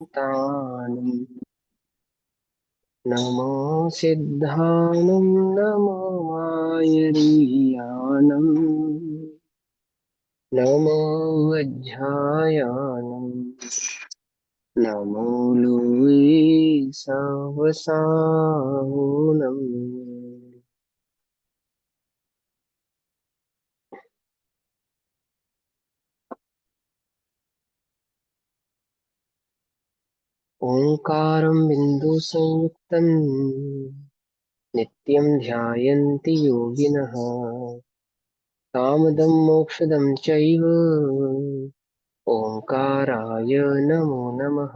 तानं नमो सिद्धानं नमो वायरीयानं नमो वज्रायानं नमो Louis सवसाहुनं। ओंकारं बिंदु संयुक्तं नित्यं ध्यायन्ति योगिनः कामदं मोक्षदं चैव ओंकाराय नमो नमः।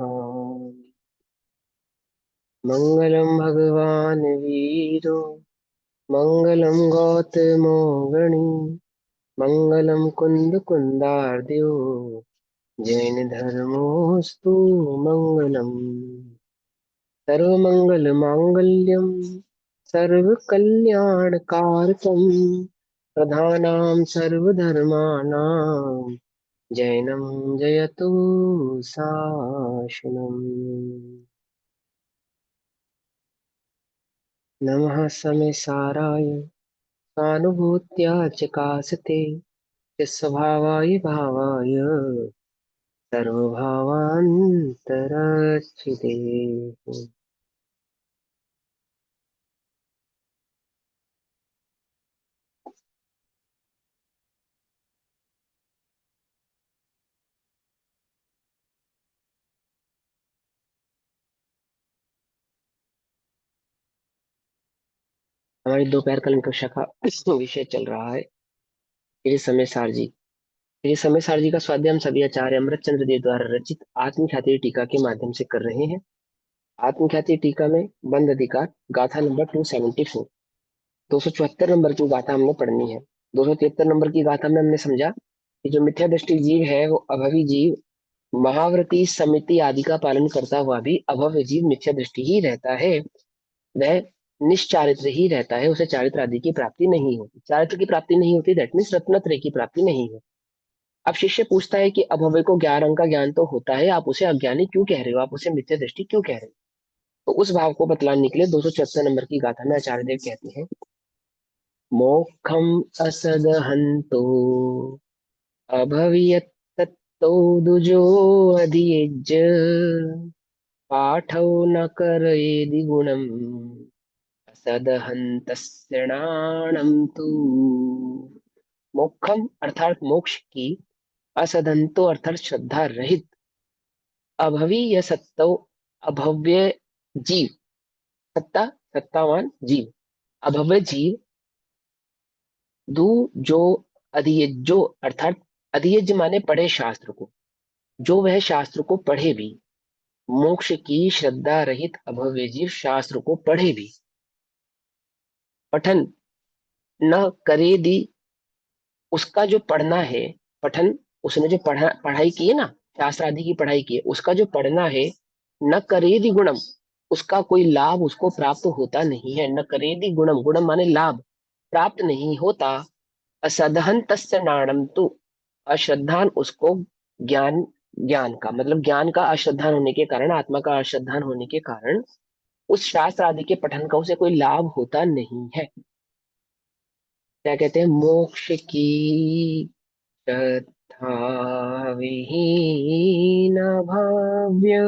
मङ्गलं भगवान् वीरो मङ्गलं गौतमो गणी मङ्गलं कुन्दकुन्दार्द्यो जैनधर्मोऽस्तु मङ्गलम्। सर्वमङ्गलमाङ्गल्यं सर्वकल्याणकारकं प्रधानां सर्वधर्माणां जैनं जयतु शासनम्। नमः समेसाराय सानुभूत्या चकासते स्वभावाय भावाय सर्वभावान्तरस्थिते। हमारी दोपहर कालीन कक्षा का विषय चल रहा है श्री समय सार जी। श्री समय सार जी का स्वाध्याय हम सभी आचार्य अमृत चंद्र देव द्वारा रचित आत्मख्याति टीका के माध्यम से कर रहे हैं। आत्मख्याति टीका में बंद अधिकार गाथा नंबर 274 274 नंबर की गाथा हमने पढ़नी है। 273 नंबर की गाथा में हमने समझा कि जो मिथ्या दृष्टि जीव है वो अभवी जीव महाव्रती समिति आदि का पालन करता हुआ भी अभव्य जीव मिथ्या दृष्टि ही रहता है। वह निश्चारित्र ही रहता है, उसे चारित्र आदि की प्राप्ति नहीं होती। चारित्र की प्राप्ति नहीं होती दैट मीन्स रत्नत्रय की प्राप्ति नहीं होती। अब शिष्य पूछता है कि अभव्य को 11 अंक का ज्ञान तो होता है, आप उसे अज्ञानी क्यों कह रहे हो, आप उसे मिथ्या दृष्टि क्यों कह रहे हो। तो उस भाव को बतलाने के लिए 274 नंबर की गाथा में आचार्य देव कहते हैं मोक्षम असदहंतो अभवियत तत्तो दुजो अधियज्य पाठौ न करयेदि गुणम् असदहन्तस्य नाणं तु। मोक्षम अर्थात मोक्ष की, असदंतो अर्थात श्रद्धा रहित, अभवी या सत्तो अभव्य जीव, सत्ता सत्तावान जीव, अभव्य जीव दू जो अधियज्जो अर्थात अधियज्ज माने पढ़े शास्त्र को, जो वह शास्त्र को पढ़े भी, मोक्ष की श्रद्धा रहित अभव्य जीव शास्त्र को पढ़े भी, पठन न करे दी, उसका जो पढ़ना है, पठन उसने जो पढ़ाई की है ना, शास्त्र आदि की पढ़ाई की है, उसका जो पढ़ना है, न करेदि गुणम, उसका कोई लाभ उसको प्राप्त होता नहीं है। न करेदि गुणम, गुणम माने लाभ, प्राप्त नहीं होता। असदहन तस्य नाणम तु, अश्रद्धान उसको ज्ञान, ज्ञान का मतलब ज्ञान का अश्रद्धान होने के कारण, आत्मा का अश्रद्धान होने के कारण उस शास्त्र आदि के पठन का उसे कोई लाभ होता नहीं है। क्या कहते हैं, मोक्ष की श्रद्धा विहीन भाव्य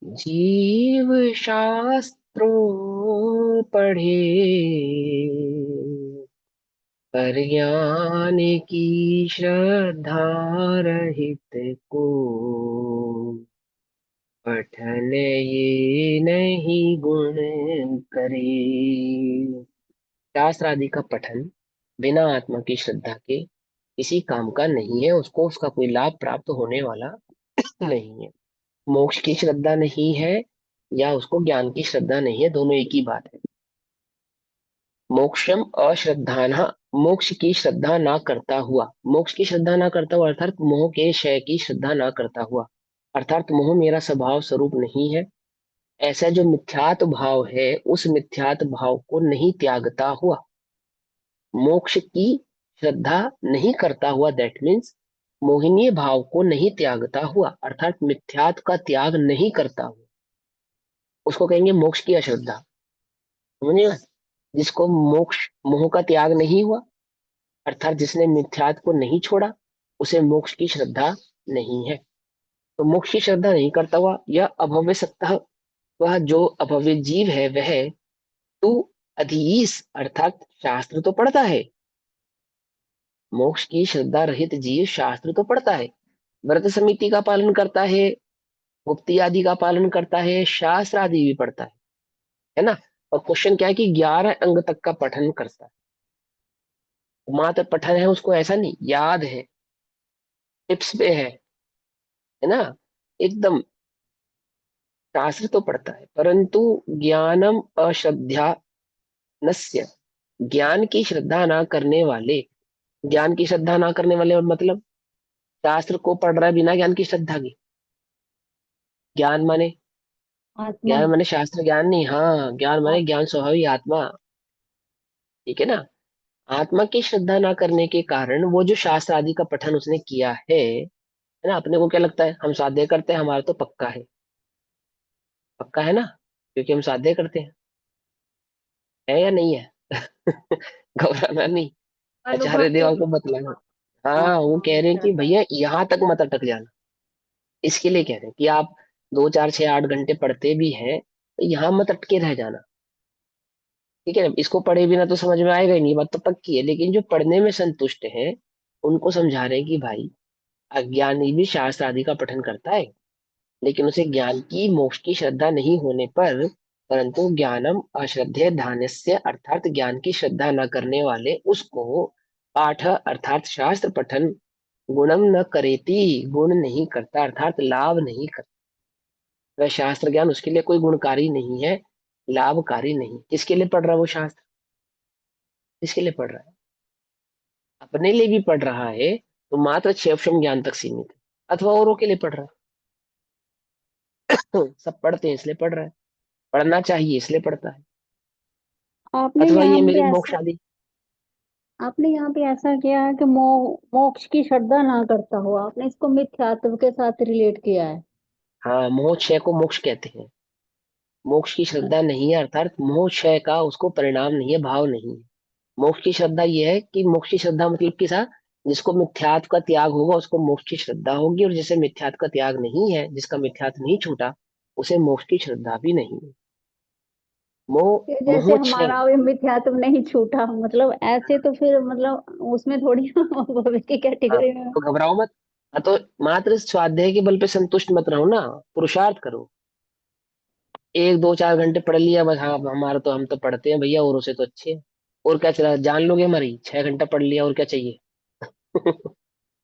जीव शास्त्रों पढ़े पर ज्ञान की श्रद्धा रहित को पठन ये नहीं गुण करे। शास्त्र आदि का पठन बिना आत्मा की श्रद्धा के किसी काम का नहीं है, उसको उसका कोई लाभ प्राप्त होने वाला नहीं है। मोक्ष की श्रद्धा नहीं है या उसको ज्ञान की श्रद्धा नहीं है, दोनों एक ही बात है। मोक्षम अश्रद्धान, मोक्ष की श्रद्धा ना करता हुआ, मोक्ष की श्रद्धा ना करता हुआ अर्थात मोह के क्षय की श्रद्धा ना करता हुआ, अर्थात मोह मेरा स्वभाव स्वरूप नहीं है, ऐसा जो मिथ्यात्व भाव है उस मिथ्यात्व भाव को नहीं त्यागता हुआ, मोक्ष की श्रद्धा नहीं करता हुआ दैट मीन्स मोहिनीय भाव को नहीं त्यागता हुआ, अर्थात मिथ्यात्व का त्याग नहीं करता हुआ, उसको कहेंगे मोक्ष की अश्रद्धा। समझिएगा, जिसको मोक्ष मोह का त्याग नहीं हुआ, अर्थात जिसने मिथ्यात्व को नहीं छोड़ा, उसे मोक्ष की श्रद्धा नहीं है। तो मोक्ष की श्रद्धा नहीं करता हुआ यह अभव्य सत्ता, वह जो अभव्य जीव है वह तू अधीस, अर्थात शास्त्र तो पढ़ता है। मोक्ष की श्रद्धा रहित जीव शास्त्र तो पढ़ता है, व्रत समिति का पालन करता है, गुप्ती आदि का पालन करता है, शास्त्र आदि भी पढ़ता है ना। और क्वेश्चन क्या है कि 11 अंग तक का पठन करता है। मात्र पठन है, उसको ऐसा नहीं याद है, टिप्स पे है ना, एकदम शास्त्र तो पढ़ता है, परंतु ज्ञानम अश्रद्धा नस्य, ज्ञान की श्रद्धा ना करने वाले, ज्ञान की श्रद्धा ना करने वाले मतलब शास्त्र को पढ़ रहा है बिना ज्ञान की श्रद्धा की। ज्ञान माने, आत्मा। ज्ञान माने शास्त्र ज्ञान नहीं, हाँ ज्ञान माने आत- ज्ञान स्वभाव आत्मा। ठीक है ना। आत्मा की श्रद्धा ना करने के कारण वो जो शास्त्र आदि का पठन उसने किया है ना, अपने को क्या लगता है हम साध्य करते हैं, हमारा तो पक्का है, पक्का है ना, क्योंकि हम साध्य करते है या नहीं है। घबराना नहीं, आचार्य अनुभव से। देवा को बतलाना। हाँ वो आत्मा कह में रहे हैं कि श्रद्धा। भैया यहाँ तक मत अटक जाना, इसके लिए कह रहे हैं कि आप 2 4 6 8 घंटे पढ़ते भी हैं तो यहाँ मत अटके रह जाना। ठीक है ना, इसको पढ़े बिना तो समझ में आएगा ही नहीं, बात तो पक्की है, लेकिन जो पढ़ने में संतुष्ट है उनको समझा रहे हैं कि भाई अज्ञानी भी शास्त्र आदि का पठन करता है, लेकिन उसे ज्ञान की मोक्ष की श्रद्धा नहीं होने पर, परंतु ज्ञानम अश्रद्धेय धान्यस्य, अर्थात ज्ञान की श्रद्धा न करने वाले उसको पाठ अर्थात शास्त्र पठन गुणम न करेती, गुण नहीं करता, अर्थात लाभ नहीं करता। वह शास्त्र ज्ञान उसके लिए कोई गुणकारी नहीं है, लाभकारी नहीं। किसके लिए पढ़ रहा है वो शास्त्र, किसके लिए पढ़ रहा है, अपने लिए भी पढ़ रहा है तो मात्र क्षेपक्षम ज्ञान तक सीमित है, अथवा औरों के लिए पढ़ रहा है। सब पढ़ते हैं इसलिए पढ़ रहा है, पढ़ना चाहिए इसलिए पढ़ता है, आपने अथवा यहाँ ये पे मेरी मोक्ष ऐसा आदि। आपने यहाँ पे ऐसा किया है कि मोक्ष की श्रद्धा ना करता हो, आपने इसको मिथ्यात्व के साथ रिलेट किया है। हाँ मोह क्षय को मोक्ष कहते हैं, मोक्ष की श्रद्धा नहीं है, अर्थात मोह क्षय का उसको परिणाम नहीं है, भाव नहीं है। मोक्ष की श्रद्धा यह है कि मोक्ष की श्रद्धा मतलब किसा, जिसको मिथ्यात्व का त्याग होगा उसको मोक्ष की श्रद्धा होगी, और जिसे मिथ्यात्व का त्याग नहीं है, जिसका मिथ्यात्व नहीं छूटा, उसे मोक्ष की श्रद्धा भी नहीं है। मोह कि जैसे मोह क्षय। हमारा अभी मिथ्यात्व नहीं छूटा, मतलब ऐसे तो फिर मतलब उसमें थोड़ी भविष्य की हाँ कैटेगरी में। तो घबराओ मत। हाँ तो मात्र स्वाध्याय के बल पे संतुष्ट मत रहो ना, पुरुषार्थ करो। 1 2 4 घंटे पढ़ लिया बस, हाँ हमारा तो हम तो पढ़ते हैं भैया औरों से तो अच्छे हैं, और क्या चला जान लोगे हमारी, 6 घंटा पढ़ लिया और क्या चाहिए।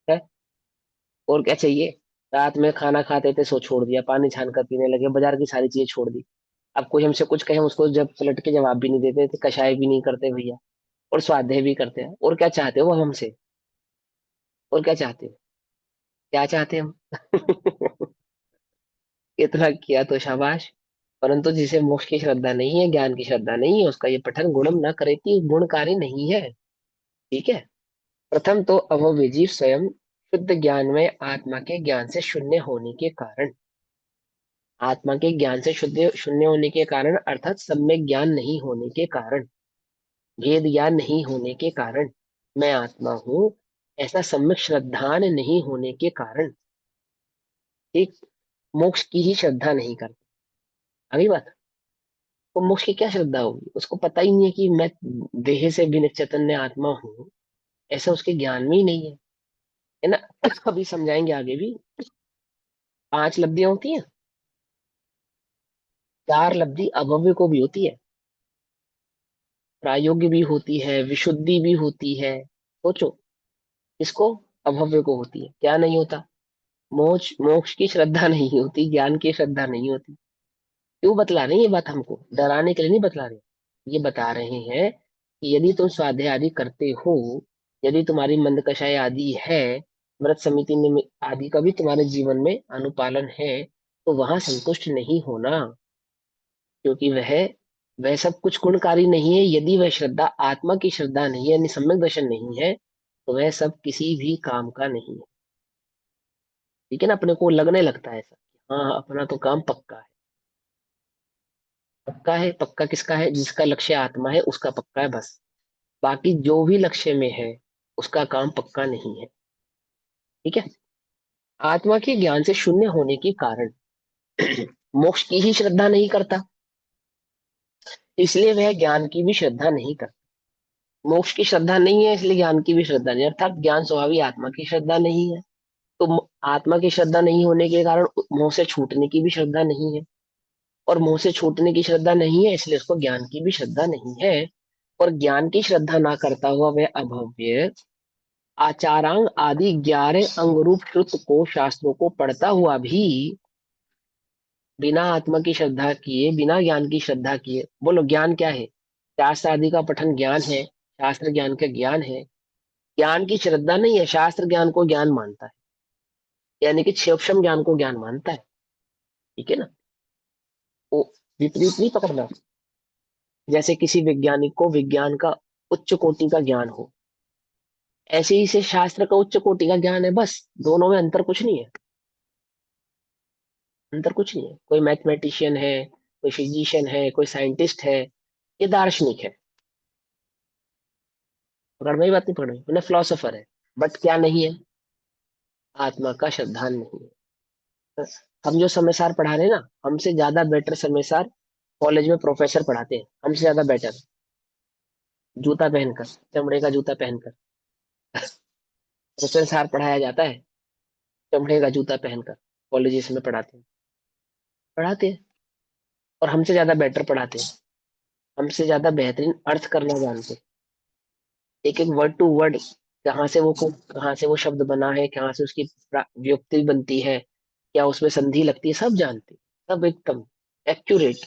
है? और क्या चाहिए। रात में खाना खाते थे सो छोड़ दिया, पानी छान कर पीने लगे, बाजार की सारी चीजें छोड़ दी। अब कोई हमसे कुछ कहे उसको जब पलट के जवाब भी नहीं देते थे, कषाय भी नहीं करते भैया, और स्वाध्याय भी करते हैं, और क्या चाहते हो हमसे, और क्या चाहते हो, क्या चाहते हैं हम। इतना किया तो शाबाश, परंतु जिसे मोक्ष की श्रद्धा नहीं है, ज्ञान की श्रद्धा नहीं है, उसका ये पठन गुणम न करेती, गुणकारी नहीं है। ठीक है। प्रथम तो अवविजीव स्वयं शुद्ध ज्ञान में आत्मा के ज्ञान से शून्य होने के कारण, आत्मा के ज्ञान से शुद्ध शून्य होने के कारण, अर्थात सम्यक ज्ञान नहीं होने के कारण, भेद ज्ञान नहीं होने के कारण, मैं आत्मा हूँ ऐसा सम्यक श्रद्धान नहीं होने के कारण, ठीक, मोक्ष की ही श्रद्धा नहीं करता। अगली बात, तो मोक्ष की क्या श्रद्धा होगी, उसको पता ही नहीं है कि मैं देह से भिन्न चैतन्य आत्मा हूँ, ऐसा उसके ज्ञान में ही नहीं है ना। अभी समझाएंगे आगे भी। 5 लब्धियां होती हैं, 4 लब्धि अभव्य को भी होती है, प्रायोग्य भी होती है, विशुद्धि भी होती है। सोचो, इसको अभव्य को होती है, क्या नहीं होता, मोक्ष मोक्ष की श्रद्धा नहीं होती, ज्ञान की श्रद्धा नहीं होती। क्यों बतला रहे हैं ये बात, हमको डराने के लिए नहीं बतला रहे, ये बता रहे हैं कि यदि तुम स्वाध्याय आदि करते हो, यदि तुम्हारी मंदकषाय आदि है, व्रत समिति आदि का भी तुम्हारे जीवन में अनुपालन है, तो वहां संतुष्ट नहीं होना, क्योंकि वह सब कुछ गुणकारी नहीं है। यदि वह श्रद्धा आत्मा की श्रद्धा नहीं है, यानी सम्यक दर्शन नहीं है, तो वह सब किसी भी काम का नहीं है। ठीक है ना, अपने को लगने लगता है ऐसा, हाँ अपना तो काम पक्का है। पक्का है, पक्का किसका है? जिसका लक्ष्य आत्मा है उसका पक्का है बस। बाकी जो भी लक्ष्य में है उसका काम पक्का नहीं है। ठीक है। आत्मा के ज्ञान से शून्य होने के कारण मोक्ष की ही श्रद्धा नहीं करता, इसलिए वह ज्ञान की भी श्रद्धा नहीं करता। मोक्ष की श्रद्धा नहीं है इसलिए ज्ञान की भी श्रद्धा नहीं, अर्थात ज्ञान स्वभाव आत्मा की श्रद्धा नहीं है। तो आत्मा की श्रद्धा नहीं होने के कारण मोह से छूटने की भी श्रद्धा नहीं है, और मोह से छूटने की श्रद्धा नहीं है इसलिए उसको ज्ञान की भी श्रद्धा नहीं है। और ज्ञान की श्रद्धा ना करता हुआ वह अभव्य आचारांग आदि 11 अंग रूप श्रुत को, शास्त्रों को पढ़ता हुआ भी बिना आत्मा की श्रद्धा किए, बिना ज्ञान की श्रद्धा किए, बोलो ज्ञान क्या है? शास्त्र आदि का पठन ज्ञान है, शास्त्र ज्ञान का ज्ञान है। ज्ञान की श्रद्धा नहीं है, शास्त्र ज्ञान को ज्ञान मानता है, यानी कि क्षेपशम ज्ञान को ज्ञान मानता है। ठीक है ना। वो विपरीत नहीं पकड़ना। जैसे किसी वैज्ञानिक को विज्ञान का उच्च कोटि का ज्ञान हो, ऐसे ही से शास्त्र का उच्च कोटि का ज्ञान है, बस। दोनों में अंतर कुछ नहीं है। अंतर कुछ नहीं है। कोई मैथमेटिशियन है, कोई फिजिशियन है, कोई साइंटिस्ट है, ये दार्शनिक है। पकड़ में ही बात नहीं पकड़ में, उन्हें फिलोसोफर है। बट क्या नहीं है? आत्मा का श्रद्धान नहीं है। हम जो समय सार पढ़ा रहे हैं ना, हमसे ज्यादा बेटर समय सार कॉलेज में प्रोफेसर पढ़ाते हैं, हमसे ज्यादा बेटर। जूता पहनकर, चमड़े का जूता पहनकर प्रोफेसर सार पढ़ाया जाता है, चमड़े का जूता पहनकर कॉलेजेस में पढ़ाते हैं। और हमसे ज्यादा बेटर पढ़ाते हैं, हमसे ज्यादा बेहतरीन अर्थ करना जानते हैं। एक एक वर्ड टू वर्ड, कहाँ से वो शब्द बना है, कहाँ से उसकी व्युक्ति बनती है, क्या उसमें संधि लगती है, सब जानते हैं, सब एकदम एक्यूरेट।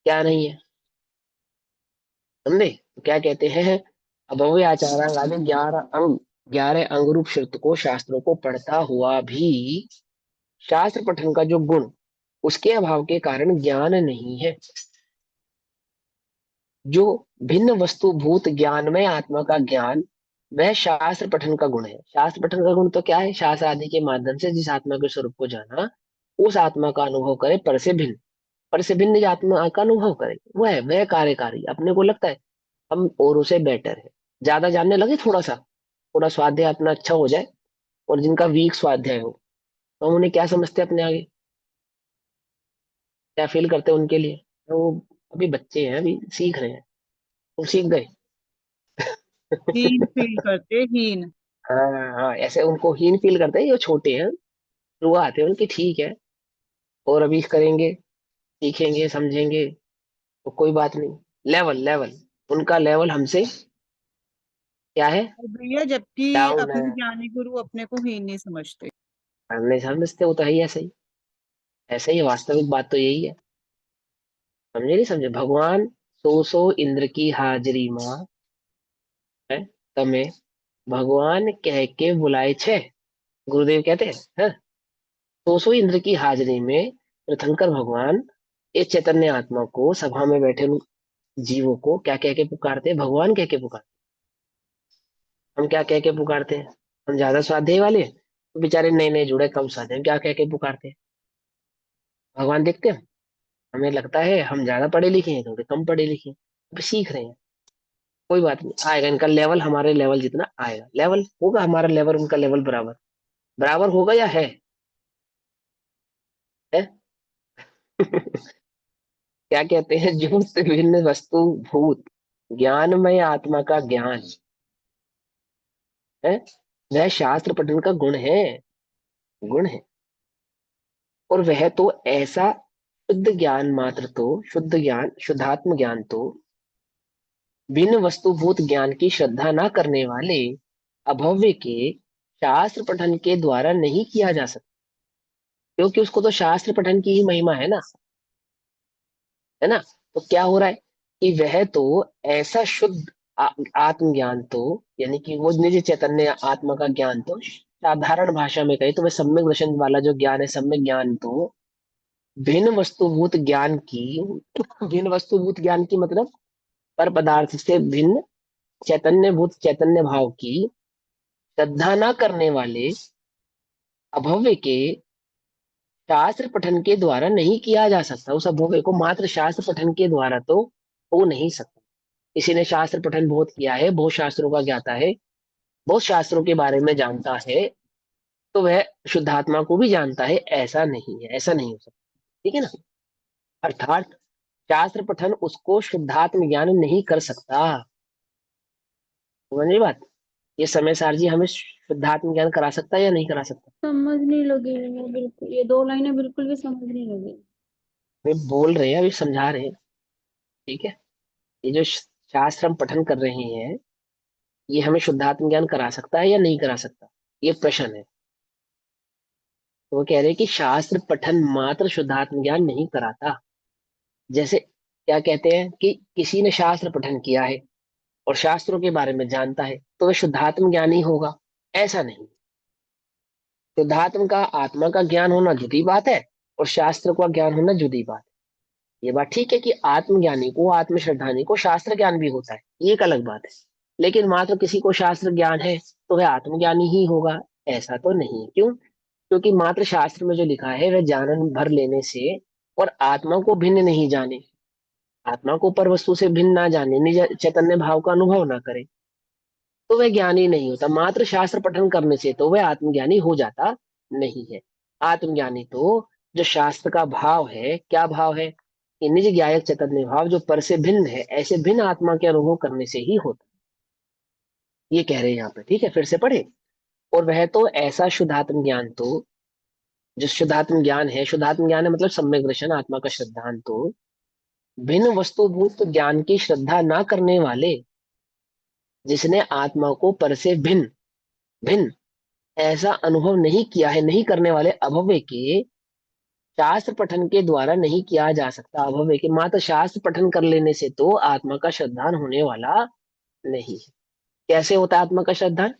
क्या नहीं है? समझे? तो क्या कहते हैं, अभव्य आचार्य आदि 11 अंग, 11 अंग रूप श्रुत को, शास्त्रों को पढ़ता हुआ भी शास्त्र पठन का जो गुण, उसके अभाव के कारण ज्ञान नहीं है। जो भिन्न वस्तुभूत ज्ञान में आत्मा का ज्ञान, वह शास्त्र पठन का गुण है। शास्त्र पठन का गुण तो क्या है? शास्त्र आदि के माध्यम से जिस आत्मा के स्वरूप को जाना, उस आत्मा का अनुभव करे, पर से भिन्न जो आत्मा का अनुभव करे, वह कार्यकारी। अपने को लगता है हम औरों से बेटर है, ज्यादा जानने लगे, थोड़ा स्वाध्याय अपना अच्छा हो जाए, और जिनका वीक स्वाध्याय हो, तो हम उन्हें क्या समझते हैं? अपने आगे क्या फील करते हैं उनके लिए? तो वो अभी बच्चे हैं, अभी सीख रहे हैं, वो सीख गए। हीन फील करते, हीन। हाँ हाँ, ऐसे उनको हीन फील करते हैं, ये छोटे हैं, शुरुआत है उनकी, ठीक है। और अभी करेंगे, सीखेंगे, समझेंगे, तो कोई बात नहीं। लेवल लेवल उनका लेवल हमसे क्या है? और भैया जबकि डाउन है। अपने ज्ञानी गुरु अपने को हीन नहीं समझते। हम नहीं समझते, वो तो है ही ऐसे ही। ऐसे ही वास्तविक बात तो यही है। समझे नहीं समझे? भगवान सो इंद्र की हाजिरी माँ है, तमें भगवान कह के बुलाए छे। गुरुदेव कहते हैं, हाँ? सो इंद्र की हाजिरी में तीर्थंकर भगवान इस चैतन्य आत्मा को, सभा में बैठे उन जीवों को क्या कह के पुकारते हैं? भगवान कह के पुकारते हैं। हम क्या कह के पुकारते हैं? हम ज्यादा स्वाध्याय वाले हैं, तो बेचारे नए नए जुड़े कम स्वाध्याय, हम क्या कह के पुकारते हैं? भगवान देखते हैं। हमें लगता है हम ज्यादा पढ़े लिखे हैं, थोड़े कम पढ़े लिखे हैं, अभी सीख रहे हैं। कोई बात नहीं, आएगा इनका लेवल, हमारे लेवल जितना आएगा, लेवल होगा हमारा लेवल उनका लेवल बराबर, बराबर होगा या है? क्या कहते हैं, जो विभिन्न वस्तु भूत ज्ञानमय आत्मा का ज्ञान है, वह शास्त्र पठन का गुण है, गुण है। और वह तो ऐसा शुद्ध ज्ञान मात्र तो, शुद्ध ज्ञान, शुद्धात्म ज्ञान तो भिन्न वस्तुभूत ज्ञान की श्रद्धा न करने वाले अभव्य के शास्त्र पठन के द्वारा नहीं किया जा सकता, क्योंकि उसको तो शास्त्र पठन की ही महिमा है ना, है ना। तो क्या हो रहा है कि वह तो ऐसा शुद्ध आत्मज्ञान तो, यानी कि वो निज चैतन्य आत्मा का ज्ञान तो, साधारण भाषा में कहे तो वह सम्यक दर्शन वाला जो ज्ञान है, सम्यक ज्ञान तो भिन्न वस्तुभूत ज्ञान की, भिन्न वस्तुभूत ज्ञान की मतलब पर पदार्थ से भिन्न चैतन्य भूत चैतन्य भाव की श्रद्धा ना करने वाले अभव्य के शास्त्र पठन के द्वारा नहीं किया जा सकता, उस अभव्य को मात्र शास्त्र पठन के द्वारा तो हो नहीं सकता। किसी ने शास्त्र पठन बहुत किया है, बहुत शास्त्रों का ज्ञाता है, बहुत शास्त्रों के बारे में जानता है, तो वह शुद्धात्मा को भी जानता है, ऐसा नहीं है, ऐसा नहीं हो सकता। ठीक है ना। अर्थात शास्त्र पठन उसको शुद्धात्म ज्ञान नहीं कर सकता। समझ बात। ये समय सार जी हमें शुद्धात्म ज्ञान करा सकता है या नहीं करा सकता? समझ नहीं लगी मुझे बिल्कुल, ये 2 लाइनें बिल्कुल भी समझ नहीं लगी। वे बोल रहे हैं, अभी समझा रहे हैं। ठीक है। ये जो शास्त्र हम पठन कर रहे हैं, ये हमें शुद्धात्म ज्ञान करा सकता है या नहीं करा सकता, ये प्रश्न है। तो वो कह रहे हैं कि शास्त्र पठन मात्र शुद्धात्म ज्ञान नहीं कराता। जैसे क्या कहते हैं कि किसी ने शास्त्र पठन किया है और शास्त्रों के बारे में जानता है, तो वह शुद्धात्म ज्ञानी होगा, ऐसा नहीं। शुद्धात्म का आत्मा का ज्ञान होना जुदी बात है, और शास्त्र का ज्ञान होना जुदी बात है। ये बात ठीक है कि आत्मज्ञानी को, आत्म श्रद्धानी को शास्त्र ज्ञान भी होता है, ये एक अलग बात है। लेकिन मात्र किसी को शास्त्र ज्ञान है तो वह आत्मज्ञानी ही होगा, ऐसा तो नहीं। क्यों? क्योंकि मात्र शास्त्र में जो लिखा है वह जानन भर लेने से और आत्मा को भिन्न नहीं जाने, आत्मा को पर वस्तु से भिन्न ना जाने, निज चैतन्य भाव का अनुभव ना करे, तो वह ज्ञानी नहीं होता। मात्र शास्त्र पठन करने से तो वह आत्मज्ञानी हो जाता नहीं है। आत्मज्ञानी तो जो शास्त्र का भाव है, क्या भाव है कि निज ज्ञायक चैतन्य भाव जो पर से भिन्न है, ऐसे भिन्न आत्मा के अनुभव करने से ही होता। ये कह रहे हैं यहाँ पे। ठीक है, फिर से पढ़े। और वह तो ऐसा शुद्धात्म ज्ञान तो, जो शुद्धात्म ज्ञान है, शुद्धात्म ज्ञान है मतलब सम्यक दर्शन, आत्मा का श्रद्धान तो भिन्न वस्तुभूत ज्ञान की श्रद्धा ना करने वाले, जिसने आत्मा को पर से भिन्न भिन्न ऐसा अनुभव नहीं किया है, नहीं करने वाले अभव्य के शास्त्र पठन के द्वारा नहीं किया जा सकता। अभव्य के मात्र शास्त्र पठन कर लेने से तो आत्मा का श्रद्धान होने वाला नहीं है। कैसे होता है आत्मा का श्रद्धान?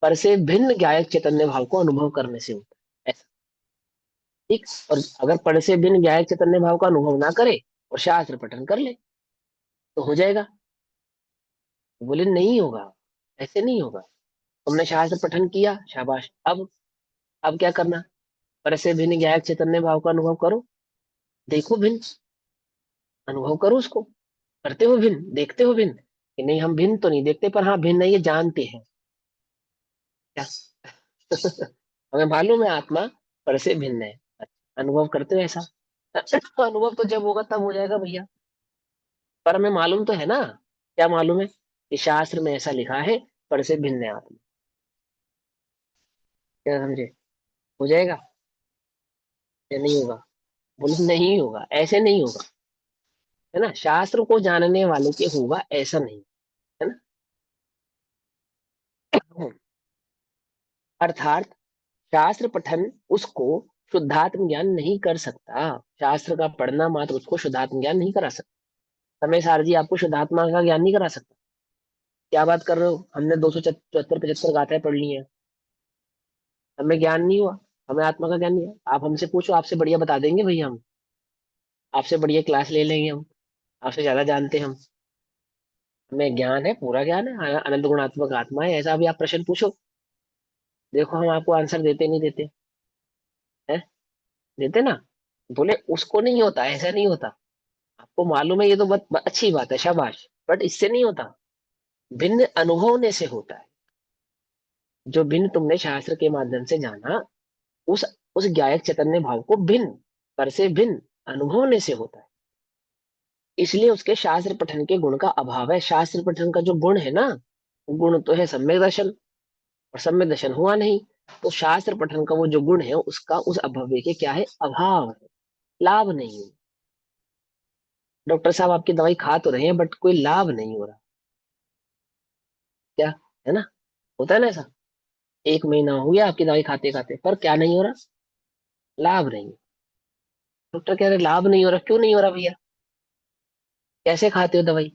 पर से भिन्न ज्ञायक चैतन्य भाव को अनुभव करने से होता है, ऐसा। ठीक। और अगर पर से भिन्न ज्ञायक चैतन्य भाव का अनुभव ना करे और शास्त्र पठन कर ले तो हो जाएगा? बोले नहीं होगा, ऐसे नहीं होगा। तुमने शास्त्र पठन किया, शाबाश। अब क्या करना? पर से भिन्न ज्ञायक चैतन्य भाव का अनुभव करो, देखो भिन्न, अनुभव करो उसको। करते हो भिन्न, देखते हो भिन्न कि नहीं? हम भिन्न तो नहीं देखते, पर हाँ भिन्न है ये जानते हैं। क्या? हमें मालूम है आत्मा पर से भिन्न है। अच्छा, अनुभव करते हो ऐसा? तो अनुभव तो जब होगा तब हो जाएगा भैया। पर हमें मालूम तो है ना। क्या मालूम है? कि शास्त्र में ऐसा लिखा है, पर से भिन्न है आत्मा। क्या समझे? हो जाएगा या नहीं होगा? बोले नहीं होगा, ऐसे नहीं होगा। है ना, शास्त्र को जानने वाले के होगा, ऐसा नहीं। है ना। अर्थात शास्त्र पठन उसको शुद्धात्म ज्ञान नहीं कर सकता। शास्त्र का पढ़ना मात्र उसको शुद्धात्म ज्ञान नहीं करा सकता। समय सार जी आपको शुद्धात्मा का ज्ञान नहीं करा सकता। क्या बात कर रहे हो? हमने 274 75 गाथाएं पढ़ ली हैं, हमें ज्ञान नहीं हुआ, हमें आत्मा का ज्ञान नहीं हुआ। आप हमसे पूछो, आपसे बढ़िया बता देंगे भैया हम। आपसे बढ़िया क्लास ले लेंगे हम, आपसे ज्यादा जानते हैं हम। हमें ज्ञान है, पूरा ज्ञान है, अनंत गुणात्मक आत्मा है। ऐसा भी आप प्रश्न पूछो, देखो हम आपको आंसर देते नहीं देते हैं? देते ना। बोले उसको नहीं होता, ऐसा नहीं होता। आपको मालूम है, ये तो बहुत अच्छी बात है, शाबाश। बट इससे नहीं होता, भिन्न अनुभव होने से होता है। जो भिन्न तुमने शास्त्र के माध्यम से जाना, उस उस ज्ञायक चैतन्य भाव को भिन्न, पर से भिन्न अनुभव होने से होता है। इसलिए उसके शास्त्र पठन के गुण का अभाव है। शास्त्र पठन का जो गुण है ना, वो गुण तो है सम्यक दर्शन, और सम्यक दर्शन हुआ नहीं, तो शास्त्र पठन का वो जो गुण है उसका, उस अभव्य के क्या है? अभाव है, लाभ नहीं है। डॉक्टर साहब आपकी दवाई खा तो रहे हैं, बट कोई लाभ नहीं हो रहा। क्या? है ना, होता है ना ऐसा। 1 महीना हो गया आपकी दवाई खाते खाते, पर क्या नहीं हो रहा? लाभ नहीं। डॉक्टर कह रहे लाभ नहीं हो रहा, क्यों नहीं हो रहा भैया? कैसे खाते हो दवाई?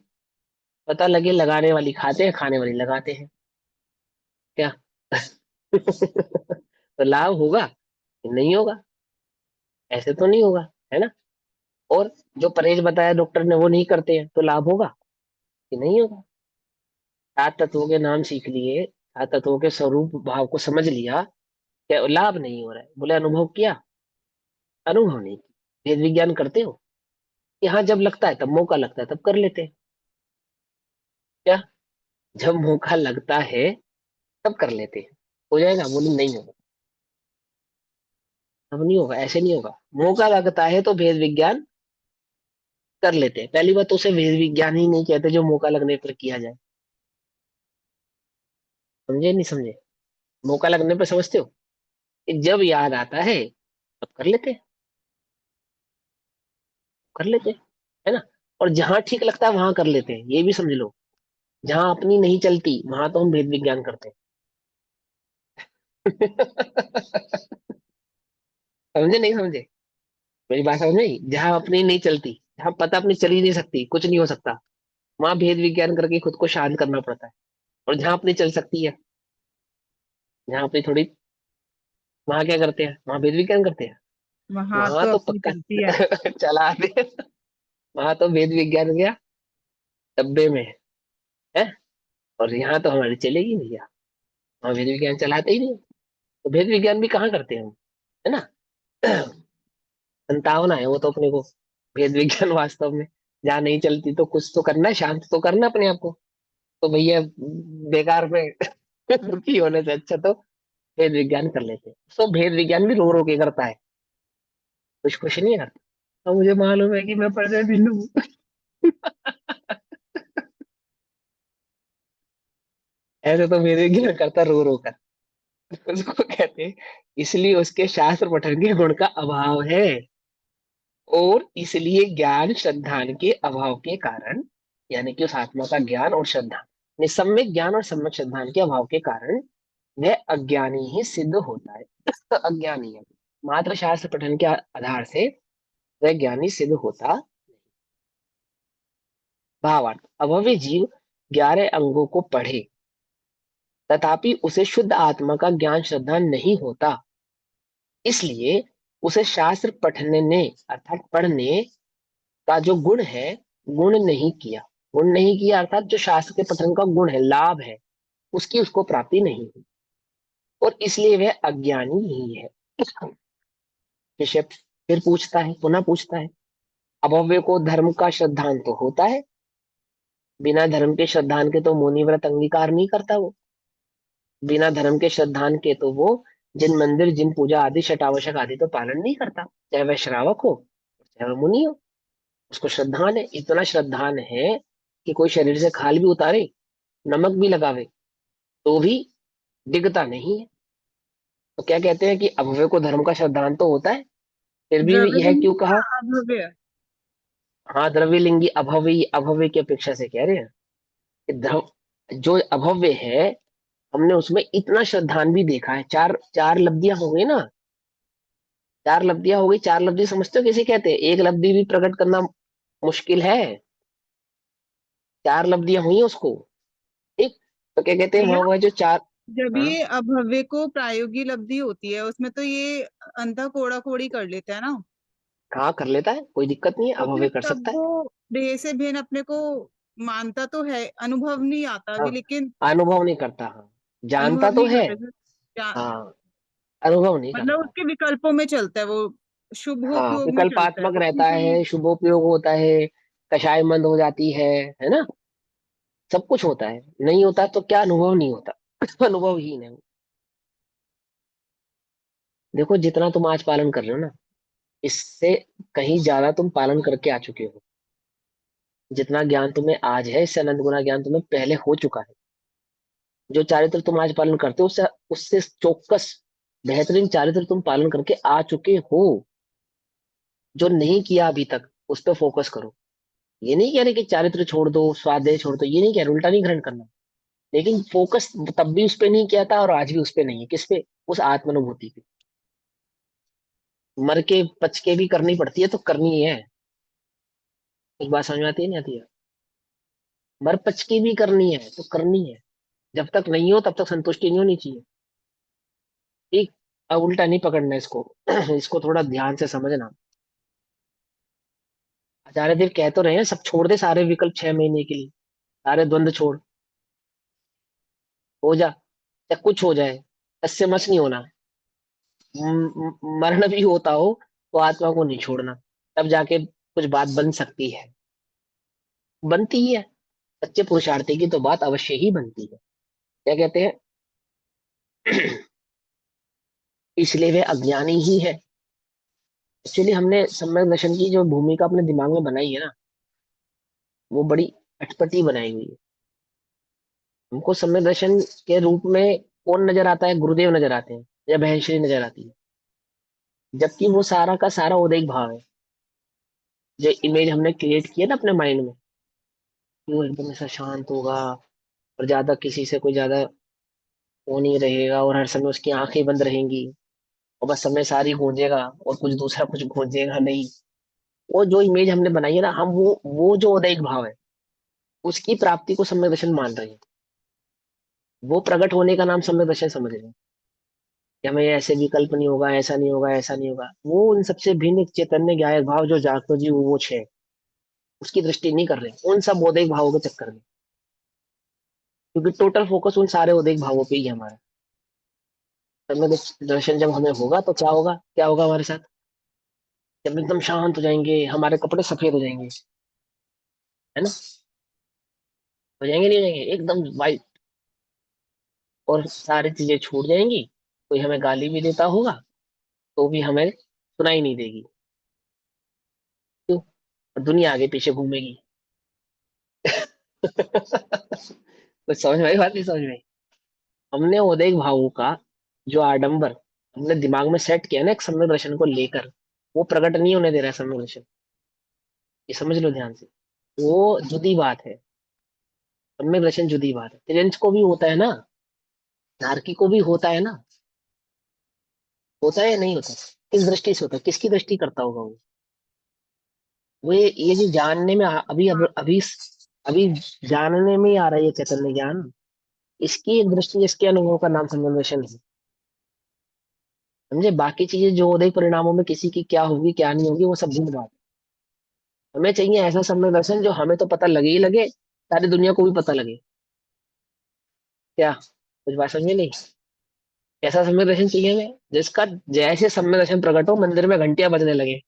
पता लगे लगाने वाली खाते हैं, खाने वाली लगाते हैं। क्या? तो लाभ होगा कि नहीं होगा? ऐसे तो नहीं होगा, है ना। और जो परहेज बताया डॉक्टर ने वो नहीं करते हैं, तो लाभ होगा कि नहीं होगा? 7 तत्वों के नाम सीख लिए, 7 तत्वों के स्वरूप भाव को समझ लिया, क्या लाभ नहीं हो रहा है? बोले अनुभव किया, अनुभव नहीं किया। वेद विज्ञान करते हो? यहाँ जब लगता है तब, मौका लगता है तब कर लेते हैं। क्या? जब मौका लगता है तब कर लेते हैं। हो जाएगा? बोले नहीं होगा। अब नहीं होगा, ऐसे नहीं होगा। मौका लगता है तो भेद विज्ञान कर लेते हैं। पहली बात तो उसे भेद विज्ञान ही नहीं कहते जो मौका लगने पर किया जाए। समझे नहीं समझे? मौका लगने पर समझते हो कि जब याद आता है तब कर लेते हैं, कर लेते हैं, है ना? और जहां ठीक लगता है वहां कर लेते हैं, ये भी समझ लो। जहां अपनी नहीं चलती वहां तो हम भेद विज्ञान करते हैं। समझे नहीं समझे? मेरी बात समझ में आई? जहां अपनी नहीं चलती, जहां पता अपनी चल ही नहीं सकती, कुछ नहीं हो सकता, वहां भेद विज्ञान करके खुद को शांत करना पड़ता है। और जहां अपनी चल सकती है, जहां अपनी थोड़ी, वहां क्या करते हैं? वहां भेद विज्ञान करते हैं। वहां वहां तो तो अपनी पक्का चलती है। चला दे। वहां तो भेद विज्ञान गया डब्बे में, है। और यहाँ तो हमारी चलेगी भैया, वहां भेद विज्ञान चलाते ही नहीं। तो भेद विज्ञान भी कहाँ करते हैं हम, है ना? संतावना है वो तो अपने को। भेद विज्ञान वास्तव में जहाँ नहीं चलती तो कुछ तो करना है, शांत तो करना अपने आप को। तो भैया बेकार में दुखी होने से अच्छा तो भेद विज्ञान कर लेते हैं। तो भेद विज्ञान भी रो रो के करता है, कुछ कुछ नहीं करता। तो मुझे मालूम है कि मैं पढ़ने भी लूँ। ऐसे तो भेद विज्ञान करता रो रो कर। उसको कहते हैं, इसलिए उसके शास्त्र पठन के गुण का अभाव है। और इसलिए ज्ञान श्रद्धान के अभाव के कारण, यानी कि उस आत्मा का ज्ञान और श्रद्धा, निसम्यक ज्ञान और सम्यक श्रद्धान के अभाव के कारण वह अज्ञानी ही सिद्ध होता है। तो अज्ञानी है, मात्र शास्त्र पठन के आधार से वह ज्ञानी सिद्ध होता। भावार्थ, अभव्य जीव 11 अंगों को पढ़े तथापि उसे शुद्ध आत्मा का ज्ञान श्रद्धा नहीं होता, इसलिए उसे शास्त्र पढ़ने अर्थात पढ़ने का जो गुण है, गुण नहीं किया। गुण नहीं किया अर्थात जो शास्त्र के पठन का गुण है, लाभ है, उसकी उसको प्राप्ति नहीं हुई, और इसलिए वह अज्ञानी ही है। विषय फिर पूछता है, पुनः पूछता है, अभव्य को धर्म का श्रद्धान तो होता है, बिना धर्म के श्रद्धान के तो मुनि व्रत अंगीकार नहीं करता वो। बिना धर्म के श्रद्धान के तो वो जिन मंदिर, जिन पूजा आदि शटावशक आदि तो पालन नहीं करता, चाहे वह श्रावक हो चाहे वह मुनि हो। उसको श्रद्धान है, इतना श्रद्धान है कि कोई शरीर से खाल भी उतारे, नमक भी लगावे, तो भी डिगता नहीं है। तो क्या कहते हैं कि अभव्य को धर्म का श्रद्धान तो होता है, फिर भी यह क्यों द्रव्यलिंगी या कहा? अभव्य? हाँ, द्रव्यलिंगी अभव्य, अभव्य की अपेक्षा से कह रहे हैं कि द्रव जो अभव्य है, हमने उसमें इतना श्रद्धान भी देखा है। चार चार लब्धियां हो गई ना, चार लब्धियां हो गई। चार लब्धि समझते हो कैसे कहते हैं? एक लब्धि भी प्रकट करना मुश्किल है, चार लब्धियां हुई हैं उसको। ठीक, तो क्या कहते हैं भैया, वहां वह जो चार। जब हाँ ये अभव्य को प्रायोगी लब्धि होती है उसमें तो ये अंधा कोड़ा कोड़ी कर लेता है ना। हाँ, कर लेता है, कोई दिक्कत नहीं है, तो अभव्य फिर कर तब सकता है। वो देह से भिन्न अपने को मानता तो है, अनुभव नहीं आता हाँ, अभी, लेकिन अनुभव नहीं करता, हाँ, जानता अनुभव तो नहीं है। करता फिर हाँ, अनुभव नहीं मतलब करता। उसके विकल्पों में चलता है वो, हाँ, शुभोपयोग में चलता है विकल्पात्मक वो रहता किसी। है, शुभोपयोग होता है, कषाय मंद हो जाती है ना? सब कुछ होता है। नहीं होता तो क्या अनुभव नहीं होता? अनुभवहीन है वो। देखो, जितना तुम आज पालन कर रहे हो ना, इससे कहीं ज्यादा तुम पालन करके आ चुके हो। जितना ज्ञान तुम्हें आज है, इससे अनंत गुना ज्ञान तुम्हें पहले हो चुका है। जो चारित्र तुम आज पालन करते हो, उससे उससे चौकस बेहतरीन चारित्र तुम पालन करके आ चुके हो। जो नहीं किया अभी तक, उस पर फोकस करो। ये नहीं कह रहे कि चारित्र छोड़ दो, स्वाध्याय छोड़ दो, ये नहीं कह रहे, उल्टा नहीं ग्रहण करना। लेकिन फोकस तब भी उस पर नहीं किया था और आज भी उस पर नहीं है। किस पे? उस आत्मानुभूति पे। मर के पच के भी करनी पड़ती है तो करनी है। एक बात समझ में आती है नहीं आती है? मर पच के भी करनी है तो करनी है। जब तक नहीं हो तब तक संतुष्टि नहीं होनी चाहिए। ठीक, अब उल्टा नहीं पकड़ना इसको। इसको थोड़ा ध्यान से समझना। आचार्य देव कह तो रहे हैं सब छोड़ दे, सारे विकल्प 6 महीने के लिए, सारे द्वंद्व छोड़, हो जा, या कुछ हो जाए, इससे मस नहीं होना। मरण भी होता हो तो आत्मा को नहीं छोड़ना, तब जाके कुछ बात बन सकती है, बनती ही है। सच्चे पुरुषार्थी की तो बात अवश्य ही बनती है। क्या कहते हैं? इसलिए वे अज्ञानी ही है। एक्चुअली हमने सम्यक दर्शन की जो भूमिका अपने दिमाग में बनाई है ना, वो बड़ी अटपटी बनाई हुई है। हमको सम्यक दर्शन के रूप में कौन नजर आता है? गुरुदेव नजर आते हैं या बहनश्री नजर आती है, जबकि वो सारा का सारा उदयिक भाव है। जो इमेज हमने क्रिएट किया ना अपने माइंड में, कि वो एकदम ऐसा शांत होगा और ज्यादा किसी से कोई ज्यादा वो नहीं रहेगा, और हर समय उसकी आंखें बंद रहेंगी, और बस समय सारी गूंजेगा और कुछ दूसरा कुछ गूंजेगा नहीं। वो जो इमेज हमने बनाई है ना, हम वो जो उदयिक भाव है उसकी प्राप्ति को सम्यक दर्शन मान रहे हैं। वो प्रकट होने का नाम सम्यक दर्शन समझ रहे हैं, कि हमें ऐसे विकल्प नहीं होगा, ऐसा नहीं होगा, ऐसा नहीं होगा। वो उन सबसे भिन्न एक चैतन्य ज्ञायक भाव जो जागतो जी वो है, उसकी दृष्टि नहीं कर रहे उन सब उदयिक भावों के चक्कर में, क्योंकि टोटल फोकस उन सारे उदयिक भावों पे ही है हमारा। सम्यक दर्शन जब हमें होगा तो क्या होगा, क्या होगा हमारे साथ? जब हम एकदम शांत हो जाएंगे, हमारे कपड़े सफेद हो जाएंगे, है ना? हो जाएंगे, नहीं हो जाएंगे? एकदम वाइट, और सारी चीजें छूट जाएंगी। कोई हमें गाली भी देता होगा तो भी हमें सुनाई नहीं देगी। क्यों? और दुनिया आगे पीछे घूमेगी। कुछ समझ में आई बात? नहीं समझ में आई? हमने उदयिक भावों का जो आडंबर हमने दिमाग में सेट किया ना एक सम्यक दर्शन को लेकर, वो प्रकट नहीं होने दे रहा है सम्यक दर्शन। ये समझ लो ध्यान से। वो जुदी बात है। सम्यक दर्शन जुदी बात है। तिरंज को भी होता है ना, नारकी को भी होता है ना। होता है या नहीं होता? किस दृष्टि से होता है? किसकी दृष्टि करता होगा वो? वो ये जो जानने में अभी जानने में ही आ रहा है ये चैतन्य ज्ञान, इसकी एक दृष्टि, इसके अनुभव का नाम सम्यक दर्शन है। समझे? बाकी चीजें जो उदय परिणामों में किसी की क्या होगी क्या नहीं होगी वो सब भूल बात है। हमें चाहिए ऐसा सम्यक दर्शन जो हमें तो पता लगे ही लगे, सारी दुनिया को भी पता लगे। क्या कुछ बात समझ में नहीं? ऐसा सम्यक दर्शन चाहिए हमें जिसका जैसे सम्यक दर्शन प्रकट हो मंदिर में घंटियां बजने लगे।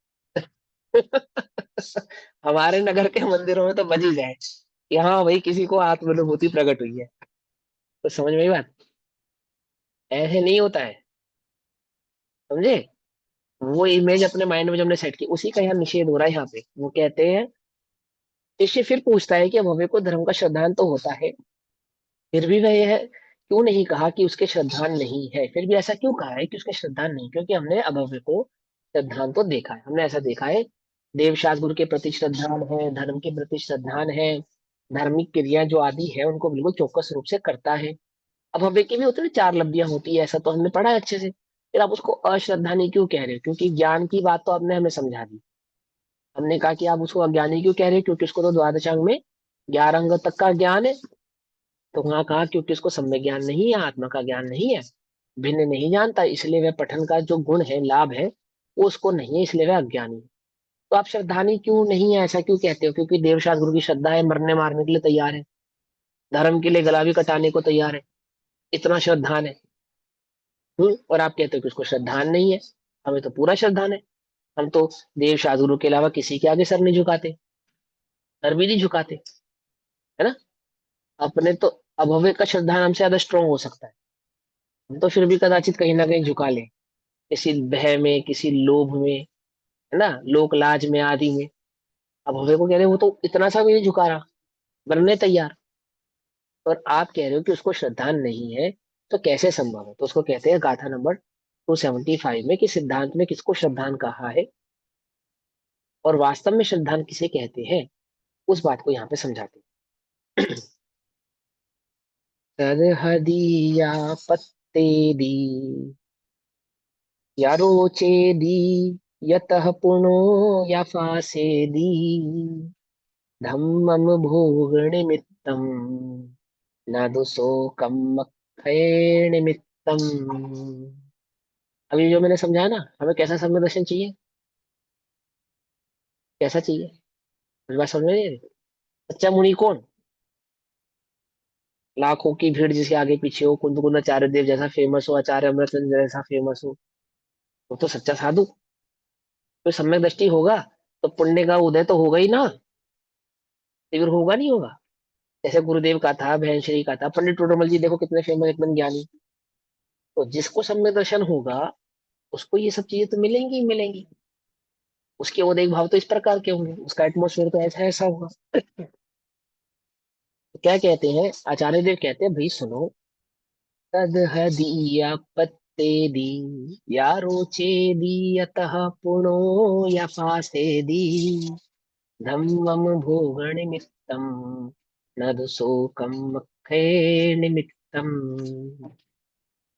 हमारे नगर के मंदिरों में तो बज ही जाए कि हाँ भाई किसी को आत्मानुभूति प्रकट हुई है। तो समझ में आई बात? ऐसे नहीं होता है। समझे? वो इमेज अपने माइंड में जो हमने सेट की उसी का यहाँ निषेध हो रहा है। यहाँ पे वो कहते हैं, शिष्य फिर पूछता है कि भव्य को धर्म का श्रद्धान तो होता है, फिर भी वह यह क्यों नहीं कहा कि उसके श्रद्धान नहीं है? फिर भी ऐसा क्यों कहा है कि उसके श्रद्धान नहीं? क्योंकि हमने अभव्य को श्रद्धान तो देखा है, हमने ऐसा देखा है। देवशास्त्र गुरु के प्रति श्रद्धान है, धर्म के प्रति श्रद्धान है, धार्मिक क्रिया जो आदि है उनको बिल्कुल चौकस रूप से करता है। अभव्य की भी होती है, चार लब्धियां होती है, ऐसा तो हमने पढ़ा है अच्छे से। फिर आप उसको अश्रद्धा नहीं क्यों कह रहे हो? क्योंकि ज्ञान की बात तो आपने हमें समझा दी। हमने कहा कि आप उसको अज्ञानी क्यों कह रहे हो? क्योंकि उसको तो द्वादशांग में 11 अंग तक का ज्ञान है। तो वहां कहा क्योंकि उसको सम्यक ज्ञान नहीं है, आत्मा का ज्ञान नहीं है, भिन्न नहीं जानता, इसलिए वह पठन का जो गुण है, लाभ है, वो उसको नहीं है, इसलिए वह अज्ञानी है। तो आप श्रद्धानी क्यों नहीं है ऐसा क्यों कहते हो? क्योंकि देवशास्त्र गुरु की श्रद्धा है, मरने मारने के लिए तैयार है, धर्म के लिए गला भी कटाने को तैयार है, इतना श्रद्धान है। और आप कहते हो कि उसको श्रद्धान नहीं है। हमें तो पूरा श्रद्धान है। हम तो देवशास्त्र गुरु के अलावा किसी के आगे सर नहीं झुकाते, सर भी नहीं झुकाते, है ना? अपने तो अभव्य का श्रद्धान हमसे ज्यादा स्ट्रोंग हो सकता है। हम तो फिर भी कदाचित कहीं ना कहीं झुका ले, किसी भय में, किसी लोभ में, है ना, लोक लाज में आदि में। अब हमें को कह रहे हैं, वो तो इतना सा भी नहीं झुका रहा, बनने तैयार। और आप कह रहे हो कि उसको श्रद्धान नहीं है, तो कैसे संभव है? तो उसको कहते हैं गाथा नंबर 275 में कि सिद्धांत में किसको श्रद्धान कहा है और वास्तव में श्रद्धान किसे कहते हैं, उस बात को यहाँ पे समझाते हैं। सरहदी या पत्ते दी या रोचे दी यतः पुनो या फासे दी धम्मम भोग निमित्तम न दुसोकम मक्खये निमित्तम। अभी जो मैंने समझाया ना, हमें कैसा समय दर्शन चाहिए? कैसा चाहिए? मेरी बात समझ में नहीं आ रही? सच्चा मुनि कौन? लाखों की भीड़ जिसके आगे पीछे हो, कुंद कुंद आचार्य देव जैसा फेमस हो, आचार्य अमृतचंद्र जैसा फेमस हो, वो तो सच्चा साधु। तो सम्यक दृष्टि होगा तो पुण्य का उदय तो होगा ही ना, फिर होगा नहीं होगा। जैसे गुरुदेव का था, बहन श्री का था, पंडित टोडरमल जी देखो कितने फेमस, एकदम ज्ञानी। तो जिसको सम्यक दर्शन होगा उसको ये सब चीजें तो मिलेंगी ही मिलेंगी। उसके उदय भाव तो इस प्रकार के होंगे, उसका एटमोसफेयर तो ऐसा ऐसा होगा। तो क्या कहते हैं आचार्य देव, कहते हैं भाई सुनो, तद हदीया पत्ते दी, या रोचे दी यतः पुनो, या पासे दी, धम्मम भोग निमित्तम, नद शोकम मखे निमित्तम।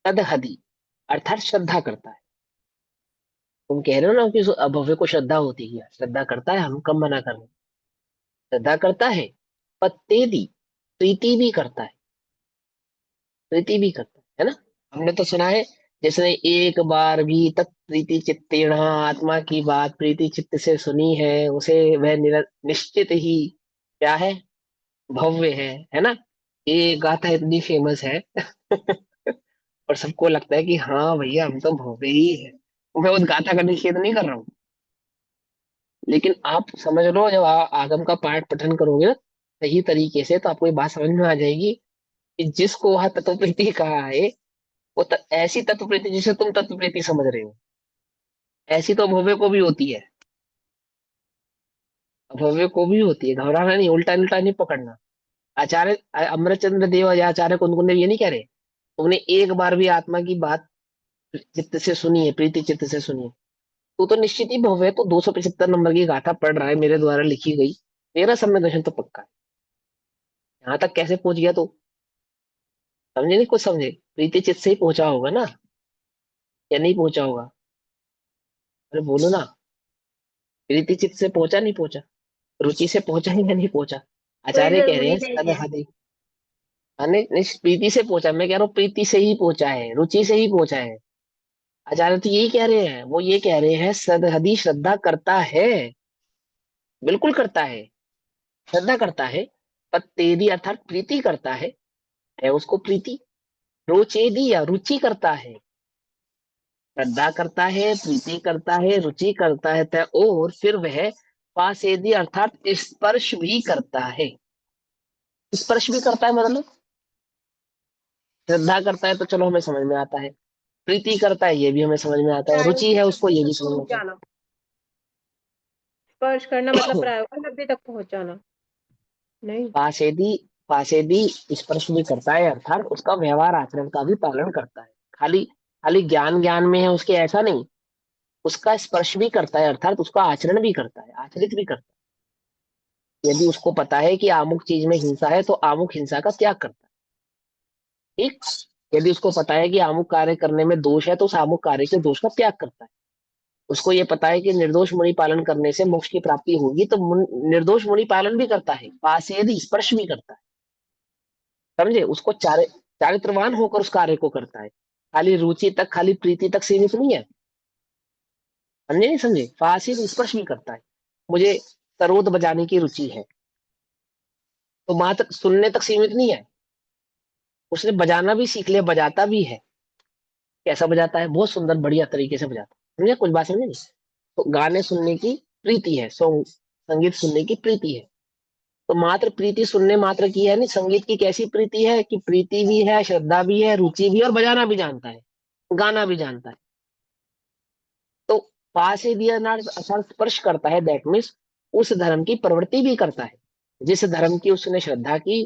तद हदि अर्थात श्रद्धा करता है। तुम कह रहे हो ना कि भव्य को श्रद्धा होती है, श्रद्धा करता है, हम कम मना कर रहे हैं। श्रद्धा करता है, पत्ते दी, प्रीति भी करता है, प्रीति भी करता है ना। हमने तो सुना है, जिसने एक बार भी तत्प्रीति चित्तेण आत्मा की बात प्रीति चित्त से सुनी है, उसे वह निश्चित ही क्या है, भव्य है ना। ये गाथा इतनी फेमस है और सबको लगता है कि हाँ भैया हम तो भव्य ही है। मैं उस गाथा का निषेध नहीं कर रहा हूँ, लेकिन आप समझ लो, जब आगम का पाठ पठन करोगे ना सही तरीके से, तो आपको ये बात समझ में आ जाएगी कि जिसको वहां तत्वप्रीति कहा है, वो ऐसी तत्वप्रीति जिसे तुम तत्वप्रीति समझ रहे हो, ऐसी तो भव्य को भी होती है। भव्य को भी होती है, घबराना नहीं, उल्टा उल्टा नहीं पकड़ना। आचार्य अमरचंद्र देव या आचार्य कुंदकुंद देव ये नहीं कह रहे तुमने एक बार भी आत्मा की बात चित्त से सुनी है, प्रीति चित्त से सुनी है, तो निश्चित ही भव्य है। तो 275 नंबर की गाथा पढ़ रहा है, मेरे द्वारा लिखी गई, मेरा समय दर्शन तो पक्का है। यहाँ तक कैसे पहुंच गया तो समझे नहीं, कुछ समझे, प्रीति चित्त से ही पहुंचा होगा ना, या नहीं पहुंचा होगा। अरे बोलो ना, प्रीति चित्त से पहुंचा नहीं पहुंचा, रुचि से पहुंचा ही या नहीं पहुंचा। कोई आचार्य कह रहे जरूरी हैं नहीं सद है। हदि, नहीं नहीं, प्रीति से पहुंचा, मैं कह रहा हूँ प्रीति से ही पहुंचा है, रुचि से ही पहुंचा है। आचार्य तो यही कह रहे हैं, वो ये कह रहे हैं सदहदी श्रद्धा करता है, बिल्कुल करता है, श्रद्धा करता है। पत्तेदी अर्थात प्रीति करता है उसको प्रीति। रोचेदी या रुचि करता है, श्रद्धा करता है, प्रीति करता है, रुचि करता है, तय और फिर वह पासेदी अर्थात स्पर्श भी करता है। स्पर्श भी करता है मतलब, श्रद्धा करता है तो चलो हमें समझ में आता है, प्रीति करता है ये भी हमें समझ में आता है, रुचि प्रायोगिक है उसको लब्धि ये भी तक समझ में पहुंच आता है। जाना। स्पर्श करना मतलब प्रायोगिक लब्धि तक पहुंच जाना। नहीं। पासेदी, पासेदी स्पर्श भी करता है अर्थात उसका व्यवहार आचरण का भी पालन करता है। खाली खाली ज्ञान ज्ञान में है उसके ऐसा नहीं, उसका स्पर्श भी करता है अर्थात उसका आचरण भी करता है, आचरित भी करता है। यदि उसको पता है कि अमुक चीज में हिंसा है तो अमुक हिंसा का त्याग करता है, ठीक। यदि उसको पता है कि अमुक कार्य करने में दोष है तो उस अमुक कार्य के दोष का त्याग करता है। उसको ये पता है कि निर्दोष मुनि पालन करने से मोक्ष की प्राप्ति होगी, तो निर्दोष मुनि पालन भी करता है, पास यदि स्पर्श भी करता है। समझे, उसको चारित्रवान होकर उस कार्य को करता है। खाली रुचि तक, खाली प्रीति तक सीमित नहीं है। समझे नहीं समझे, फासिल स्पर्श भी करता है। मुझे सरोद बजाने की रुचि है, तो मात्र सुनने तक सीमित नहीं है, उसने बजाना भी सीख लिया, बजाता भी है। कैसा बजाता है, बहुत सुंदर बढ़िया तरीके से बजाता है। समझे, कुछ बात समझे नहीं। तो गाने सुनने की प्रीति है, सॉन्ग संगीत सुनने की प्रीति है। तो मात्र प्रीति सुनने मात्र की है नहीं, संगीत की कैसी प्रीति है कि प्रीति भी है, श्रद्धा भी है, रुचि भी है, और बजाना भी जानता है, गाना भी जानता है। तो पास ही दिया ना अर्थात स्पर्श करता है, दैट मीन्स उस धर्म की प्रवृत्ति भी करता है, जिस धर्म की उसने श्रद्धा की,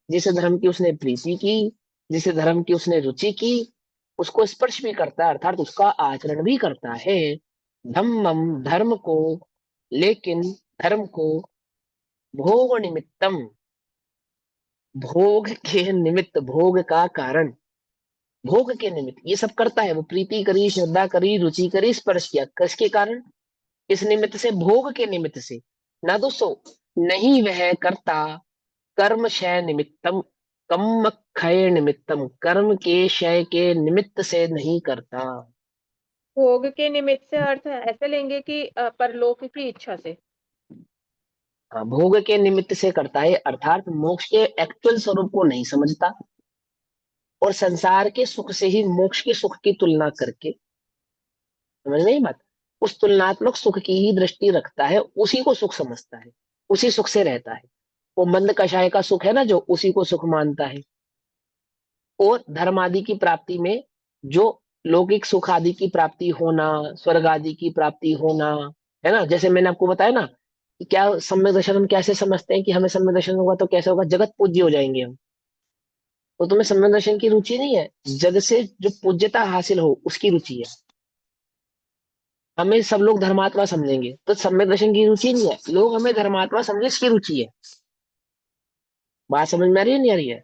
जिस धर्म की उसने प्रीति की, जिस धर्म की उसने रुचि की, उसको स्पर्श भी करता है अर्थात उसका आचरण भी करता है। धम्मम धर्म को, लेकिन धर्म को, भोग निमित्तम, भोग के निमित्त, भोग का कारण, भोग के निमित्त ये सब करता है। वो प्रीति करी, श्रद्धा करी, रुचि करी, स्पर्श किया, किसके कारण, किस निमित्त से, भोग के निमित्त से। ना दोस्तों, नहीं वह करता कर्म क्षय निमित्तम, कम क्षय निमित्तम, कर्म के क्षय के निमित्त से नहीं करता। भोग के निमित्त से अर्थ ऐसे लेंगे कि परलोक की इच्छा से। हाँ, भोग के निमित्त से करता है अर्थात मोक्ष के एक्चुअल स्वरूप को नहीं समझता, और संसार के सुख से ही मोक्ष के सुख की तुलना करके समझ में आई बात? उस तुलनात्मक सुख की ही दृष्टि रखता है, उसी को सुख समझता है, उसी सुख से रहता है। वो मंद कषाय का सुख है ना, जो उसी को सुख मानता है। और धर्म आदि की प्राप्ति में जो लौकिक सुख आदि की प्राप्ति होना, स्वर्ग आदि की प्राप्ति होना, है ना, जैसे मैंने आपको बताया ना कि क्या सम्यक दर्शन हम कैसे समझते हैं कि हमें सम्यक दर्शन होगा तो कैसे होगा, जगत पूज्य हो जाएंगे हम। तो तुम्हें सम्यक दर्शन की रुचि नहीं है, जग से जो पूज्यता हासिल हो उसकी रुचि है। हमें सब लोग धर्मात्मा समझेंगे तो सम्यक दर्शन की रुचि नहीं है, लोग हमें धर्मात्मा समझे इसकी रुचि है। बात समझ में आ रही है नहीं आ रही है?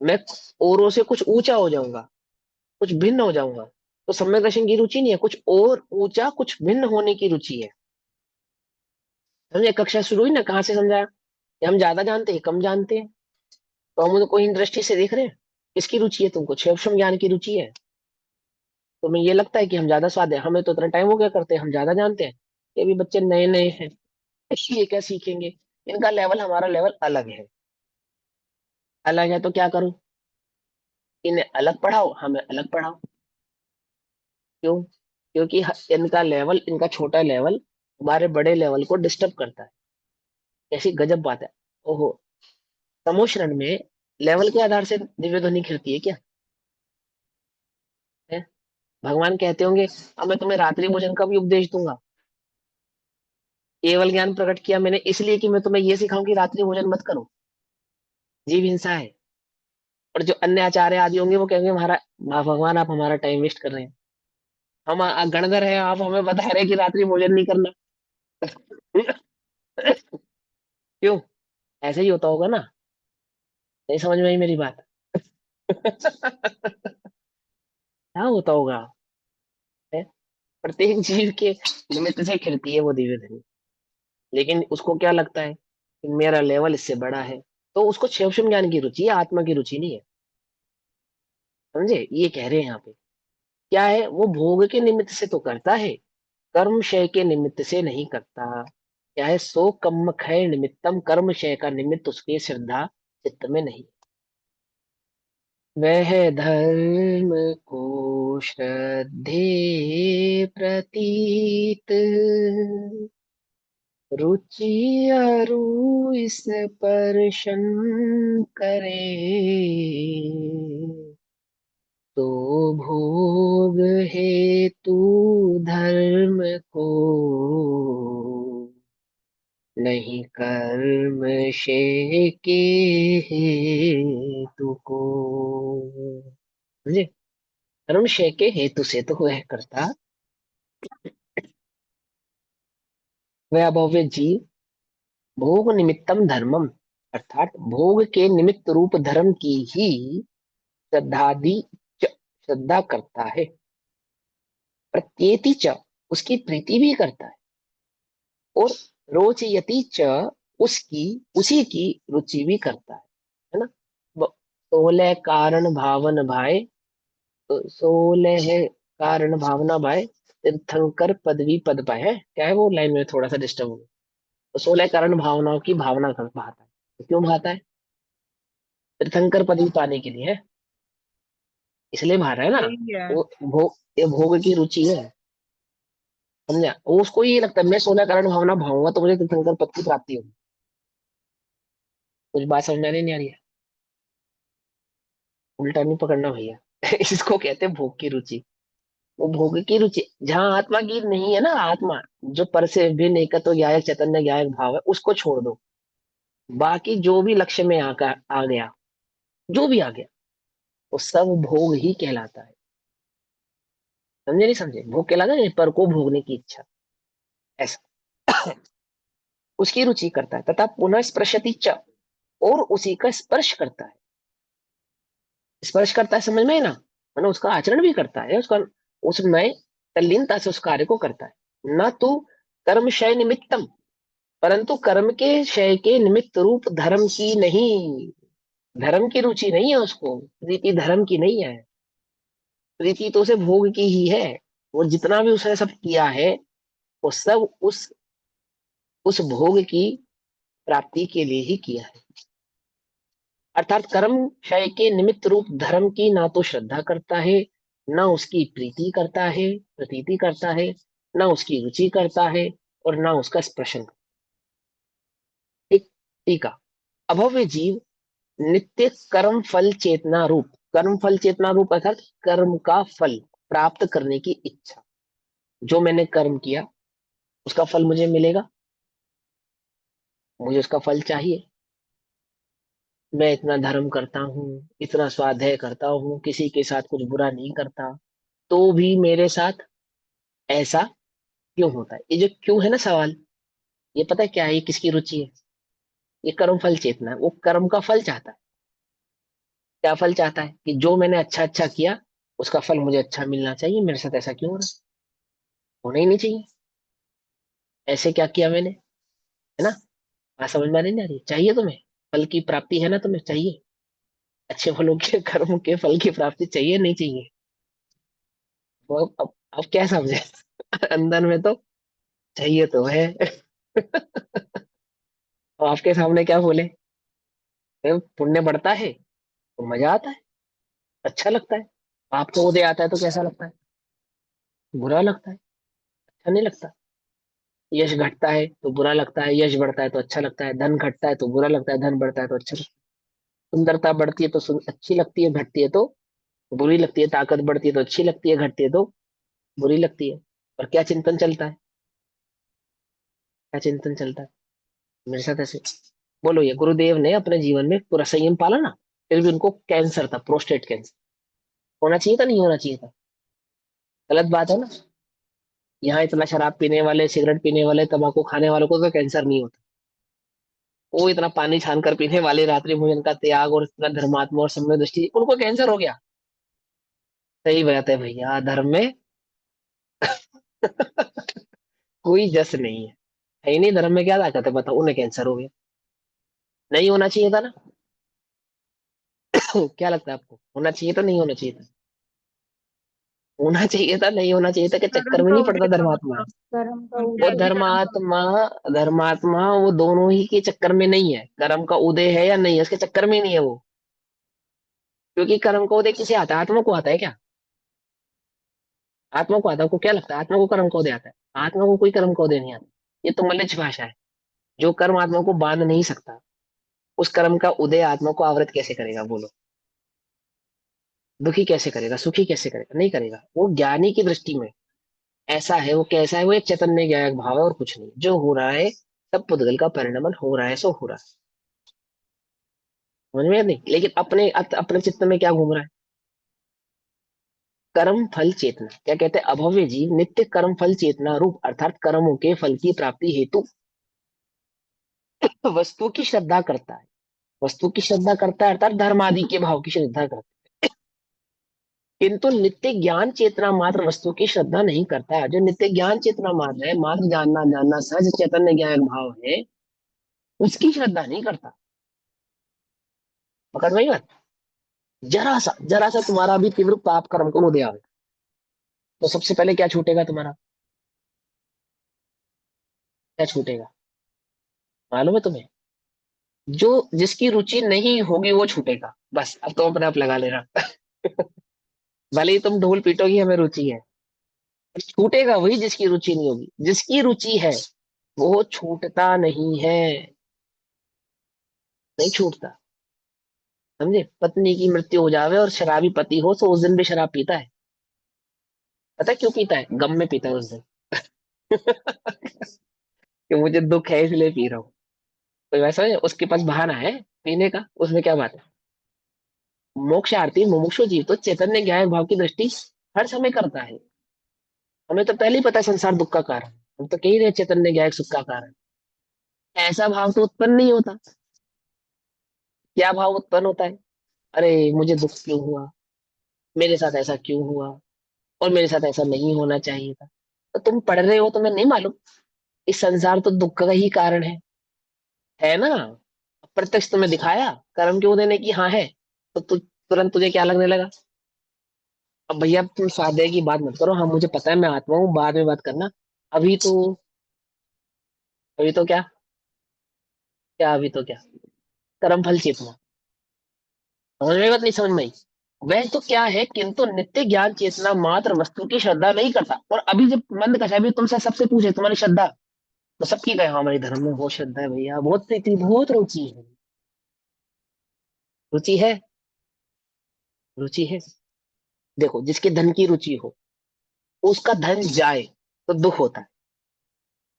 मैं औरों से कुछ ऊंचा हो जाऊंगा, कुछ भिन्न हो जाऊंगा, तो सम्यक दर्शन की रुचि नहीं है, कुछ और ऊंचा कुछ भिन्न होने की रुचि है। समझे? कक्षा शुरू हुई ना, कहाँ से समझाया कि हम ज्यादा जानते हैं कम जानते हैं, तो हम उनको इन दृष्टि से देख रहे हैं। किसकी रुचि है? तुमको क्षेत्र ज्ञान की रुचि है। तुम्हें ये लगता है कि हम ज्यादा स्वाद है, हमें तो इतना टाइम हो गया करते हैं, हम ज्यादा जानते हैं। ये भी बच्चे नए नए हैं, ये क्या सीखेंगे? इनका लेवल हमारा लेवल अलग है। अलग है तो क्या करूं? इन्हें अलग पढ़ाओ, हमें अलग पढ़ाओ। क्यों? क्योंकि इनका लेवल, इनका छोटा लेवल हमारे बड़े लेवल को डिस्टर्ब करता है। ऐसी गजब बात है। ओहो, समोशरण में लेवल के आधार से दिव्य ध्वनि खिलती है क्या? है? भगवान कहते होंगे अब मैं तुम्हें रात्रि भोजन का भी उपदेश दूंगा। केवल ज्ञान प्रकट किया मैंने इसलिए कि मैं तुम्हें ये सिखाऊं कि रात्रि भोजन मत करो, जीव हिंसा है। और जो अन्य आचार्य आदि होंगे वो कहेंगे हमारा, भगवान आप हमारा टाइम वेस्ट कर रहे हैं, हम गणधर हैं, आप हमें बता रहे हैं कि रात्रि भोजन नहीं करना। क्यों? ऐसे ही होता होगा ना? नहीं समझ में आई मेरी बात? क्या होता होगा? है? प्रत्येक जीव के निमित्त से खिलती है वो दिव्य धनी, लेकिन उसको क्या लगता है कि मेरा लेवल इससे बड़ा है, तो उसको क्षेम ज्ञान की रुचि है, आत्मा की रुचि नहीं है। समझे? ये कह रहे हैं यहाँ पे। क्या है? वो भोग के निमित्त से तो करता है, कर्म क्षय के निमित्त से नहीं करता। क्या है? सो कर्म क्षय निमित्तम, कर्म क्षय का निमित्त उसके श्रद्धा चित्त में नहीं। वह धर्म को श्रद्धे प्रतीत, रुचि अरु इस पर्शन करे, तो भोग हेतु धर्म को, नहीं कर्म शे के हेतु को। समझे? कर्म शय के हेतु से तो वह करता, वह अभव्य जीव भोग निमित्तम धर्मम, अर्थात भोग के निमित्त रूप धर्म की ही श्रद्धादि श्रद्धा करता है। प्रत्येति च, उसकी प्रीति भी करता है। और रोचयति च, उसकी उसी की रुचि भी करता है ना? 16 कारण भावन भाई, तो 16 कारण भावना भाई, तीर्थंकर पदवी पद पाए है। क्या है वो लाइन में थोड़ा सा डिस्टर्ब हो गया। तो 16 कारण भावनाओं की भावना कर बहाता है। तो क्यों बहाता है? तीर्थंकर पदवी पाने के लिए है, इसलिए बाहर है ना। सही है। वो भोग, ये भोग की रुचि है। समझा? वो उसको ये लगता है मैं 16 कारण भावना भाऊंगा तो मुझे तीर्थंकर पद की प्राप्ति होगी। कुछ बात समझ में नहीं आ रही है? उल्टा नहीं पकड़ना भैया। इसको कहते हैं भोग की रुचि। वो भोग की रुचि जहाँ आत्मा की नहीं है ना, आत्मा जो पर से भिन्न एकत्व ज्ञायक चैतन्य ज्ञायक भाव है उसको छोड़ दो। बाकी जो भी लक्ष्य में आ गया, जो भी आ गया, वो सब भोग ही कहलाता है। समझे नहीं समझे? भोग कहलाता है पर को भोगने की इच्छा, ऐसा। उसकी रुचि करता है, तथा पुनः स्पृशति च, और उसी का स्पर्श करता है। स्पर्श करता है, समझ में है ना? मतलब उसका आचरण भी करता है, उसका उसमें तल्लीनता से उस कार्य को करता है। न तो कर्म क्षय निमित्तम, परंतु कर्म के क्षय के निमित्त रूप धर्म की नहीं, धर्म की रुचि नहीं है उसको, प्रीति धर्म की नहीं है। प्रीति तो उसे भोग की ही है। वो जितना भी उसने सब किया है वो सब उस भोग की प्राप्ति के लिए ही किया है। अर्थात कर्म क्षय के निमित्त रूप धर्म की ना तो श्रद्धा करता है, ना उसकी प्रीति करता है, प्रतीति करता है, ना उसकी रुचि करता है, और ना उसका स्पर्शन। ठीक। टीका। अभव्य जीव नित्य कर्म फल चेतना रूप, कर्म फल चेतना रूप अर्थात कर्म का फल प्राप्त करने की इच्छा। जो मैंने कर्म किया उसका फल मुझे मिलेगा, मुझे उसका फल चाहिए। मैं इतना धर्म करता हूँ, इतना स्वाध्याय करता हूँ, किसी के साथ कुछ बुरा नहीं करता, तो भी मेरे साथ ऐसा क्यों होता है? ये जो क्यों है ना सवाल, ये पता है क्या है? ये किसकी रुचि है? ये कर्म फल चेतना है। वो कर्म का फल चाहता है। क्या फल चाहता है? कि जो मैंने अच्छा अच्छा किया उसका फल मुझे अच्छा मिलना चाहिए। मेरे साथ ऐसा क्यों हो रहा है? होना ही नहीं चाहिए। ऐसे क्या किया मैंने, है ना? बात समझ में नहीं आ रही? चाहिए तुम्हें फल की प्राप्ति, है ना? तुम्हें चाहिए अच्छे फलों के, कर्म के फल की प्राप्ति चाहिए, नहीं चाहिए? वो अब क्या समझे? अंदर में तो चाहिए तो है। और आपके सामने क्या बोले? पुण्य बढ़ता है तो मजा आता है, अच्छा लगता है। आपको उदय आता है तो कैसा लगता है? बुरा लगता है, अच्छा नहीं लगता। यश घटता है तो बुरा लगता है, यश बढ़ता है तो अच्छा लगता है। धन घटता है तो बुरा लगता है, धन बढ़ता है तो अच्छा लगता है। सुंदरता बढ़ती है तो अच्छी लगती है, घटती है तो बुरी लगती है। ताकत बढ़ती है तो अच्छी लगती है, घटती है तो बुरी लगती है। और क्या चिंतन चलता है? क्या चिंतन चलता है मेरे साथ ऐसे? बोलो, ये गुरुदेव ने अपने जीवन में पूरा संयम पाला ना, फिर भी उनको कैंसर था, प्रोस्टेट कैंसर। होना चाहिए था, नहीं होना चाहिए था? गलत बात है ना? यहाँ इतना शराब पीने वाले, सिगरेट पीने वाले, तंबाकू खाने वालों को तो कैंसर नहीं होता। वो इतना पानी छान कर पीने वाले, रात्रि भोजन का त्याग, और इतना धर्मात्मा और सम्य दृष्टि, उनको कैंसर हो गया। सही बात है भैया, धर्म में कोई जस नहीं है ही नहीं। धर्म में क्या ताकत है बताओ? उन्हें कैंसर हो गया। नहीं होना चाहिए था ना? क्या लगता है आपको, होना चाहिए था, नहीं होना चाहिए था? होना चाहिए था, नहीं होना चाहिए था, कि चक्कर कर्म में का नहीं पड़ता उदय कहाँ धर्मात्मा? था? कर्म का वो उनके उदय। आगे कर्म का धर्मात्मा, धर्मात्मा वो दोनों ही के चक्कर में नहीं है। कर्म का उदय है या नहीं है उसके चक्कर में ही नहीं है वो। क्योंकि कर्म का उदय किसे आता है? आत्मा को आता है क्या? आत्मा को आता है? आपको क्या लगता है आत्मा को कर्म का उदय आता है? आत्मा को कोई कर्म का उदय नहीं आता। ये तो मलिच भाषा है। जो कर्म आत्मा को बांध नहीं सकता, उस कर्म का उदय आत्मा को आवृत कैसे करेगा? बोलो। दुखी कैसे करेगा, सुखी कैसे करेगा? नहीं करेगा। वो ज्ञानी की दृष्टि में ऐसा है। वो कैसा है? वो एक चैतन्य ज्ञायक भाव है और कुछ नहीं। जो हो रहा है सब पुद्गल का परिणमन हो रहा है, सो हो रहा है। समझ में नहीं? लेकिन अपने अपने चित्त में क्या घूम रहा है? कर्म फल चेतना। क्या कहते हैं? अभव्य जीव नित्य कर्म फल चेतना रूप अर्थात कर्मों के फल की प्राप्ति हेतु वस्तु की श्रद्धा करता है। वस्तु की श्रद्धा करता है अर्थात धर्म आदि के भाव की श्रद्धा करता है। किंतु नित्य ज्ञान चेतना मात्र वस्तु की श्रद्धा नहीं करता। जो नित्य ज्ञान चेतना मात्र है, मात्र जानना जानना सहज चैतन्य ज्ञान भाव है, उसकी श्रद्धा नहीं करता। पकड़ में आई बात? जरा सा तुम्हारा भी तीव्र पाप कर्म को उदय आवे तो सबसे पहले क्या छूटेगा तुम्हारा? क्या छूटेगा मालूम है तुम्हें? जो जिसकी रुचि नहीं होगी वो छूटेगा। बस अब तो अपने आप लगा लेना। भले ही तुम ढोल पीटोगी हमें रुचि है, पर छूटेगा वही जिसकी रुचि नहीं होगी। जिसकी रुचि है वो छूटता नहीं है। नहीं छूटता। समझे? पत्नी की मृत्यु हो जावे और शराबी पति हो तो उस दिन भी शराब पीता है। पता है क्यों पीता है? गम में पीता है उस दिन। कि मुझे दुख है इसलिए पी रहा हूँ। तो वैसा है, उसके पास बहाना है पीने का, उसमें क्या बात है? मोक्षार्थी मुमुक्षु जीव तो चैतन्य ज्ञान भाव की दृष्टि हर समय करता है। हमें तो पहले ही पता है संसार दुख का कारण। हम तो कह ही रहे हैं चैतन्य ज्ञान सुख का कारण। ऐसा भाव तो उत्पन्न नहीं होता। क्या भाव उत्पन्न होता है? अरे मुझे दुख क्यों हुआ, मेरे साथ ऐसा क्यों हुआ, और मेरे साथ ऐसा नहीं होना चाहिए था। तो तुम पढ़ रहे हो, तुम्हें नहीं मालूम इस संसार तो दुख का ही कारण है ना? प्रत्यक्ष तुम्हें दिखाया कर्म क्यों देने की, हाँ है। तो तुरंत तुझे क्या लगने लगा? अब भैया तुम स्वाध्याय की बात मत करो, हाँ मुझे पता है मैं आत्मा हूँ, बाद में बात करना। अभी तो, अभी तो क्या? क्या अभी तो क्या? कर्म फल चेतना। समझ में आई बात, नहीं समझ में आई? वह तो क्या है, किंतु नित्य ज्ञान चेतना मात्र वस्तु की श्रद्धा नहीं करता। और अभी जब मंद कछा भी तुमसे सबसे पूछे तुम्हारी श्रद्धा, तो सबकी कहे "हाँ, हमारे धर्म में बहुत श्रद्धा है भैया, बहुत प्रीति, बहुत रुचि है"। रुचि है, रुचि है। देखो, जिसके धन की रुचि हो, उसका धन जाए तो दुख होता है,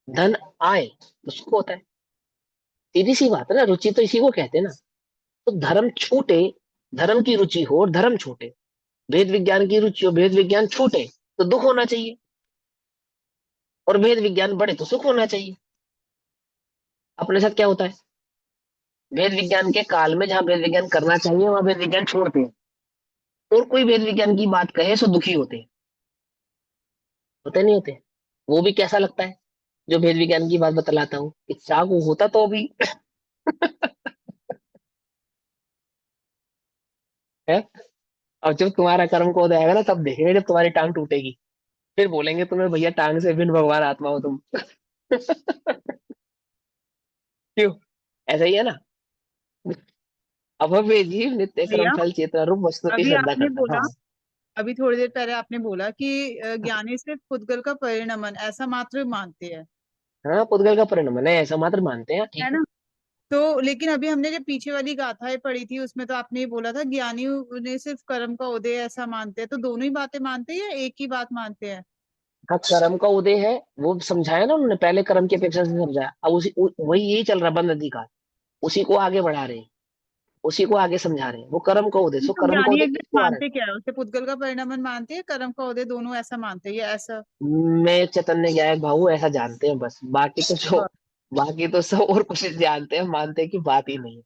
धन आए तो सुख होता है। सीधी सी बात है ना, रुचि तो इसी को कहते हैं ना। तो धर्म छूटे, धर्म की रुचि हो और धर्म छूटे, वेद विज्ञान की रुचि हो, वेद विज्ञान छूटे, तो दुख होना चाहिए। और वेद विज्ञान बढ़े तो सुख होना चाहिए। अपने साथ क्या होता है, वेद विज्ञान के काल में जहां वेद विज्ञान करना चाहिए वहां वेद विज्ञान छोड़ते हैं, और कोई वेद विज्ञान की बात कहे सो दुखी होते हैं। होते नहीं होते? वो भी कैसा लगता है जो वेद विज्ञान की बात बतलाता हूँ, इच्छा को होता तो अभी है। अब जब तुम्हारा कर्म को आएगा ना, तब देखेंगे जब तुम्हारी टांग टूटेगी, फिर बोलेंगे तुम्हें भैया टांग से बिन भगवान आत्मा हो तुम। क्यों? ऐसा ही है ना। अभव्य जीव नित्य कर्म भैया, फल चेतना रूप वस्तु की अभी श्रद्धा आपने करता है। बोला, हाँ अभी थोड़ी देर पहले आपने बोला कि ज्ञानी सिर्फ पुद्गल का परिणमन ऐसा मात्र मानते हैं, हाँ, पुद्गल का परिणाम है, ऐसा मात्र मानते हैं, है ठीक है। ना? तो लेकिन अभी हमने जब पीछे वाली गाथाएं पढ़ी थी उसमें तो आपने ये बोला था ज्ञानी उन्हें सिर्फ कर्म का उदय ऐसा मानते हैं, तो दोनों ही बातें मानते हैं या एक ही बात मानते हैं? हाँ, कर्म का उदय है, वो समझाया ना उन्होंने, पहले कर्म की अपेक्षा से समझाया। अब वही यही चल रहा बंद अधिकार, उसी को आगे बढ़ा रहे हैं, उसी को आगे समझा रहे हैं। वो कर्म का उदय, सो तो कर्म का ज्ञानी उदय एग्जैक्ट किसको आ रहा मानते क्या है, उसे पुद्गल का परिणमन मानते हैं, कर्म का उदय दोनों ऐसा मानते हैं या ऐसा? है? मैं चैतन्य ज्ञायक भाऊ ऐसा जानते हैं बस, बाकी तो जो, बस। बाकी तो सब और कुछ जानते हैं, मानते हैं की बात ही नहीं है।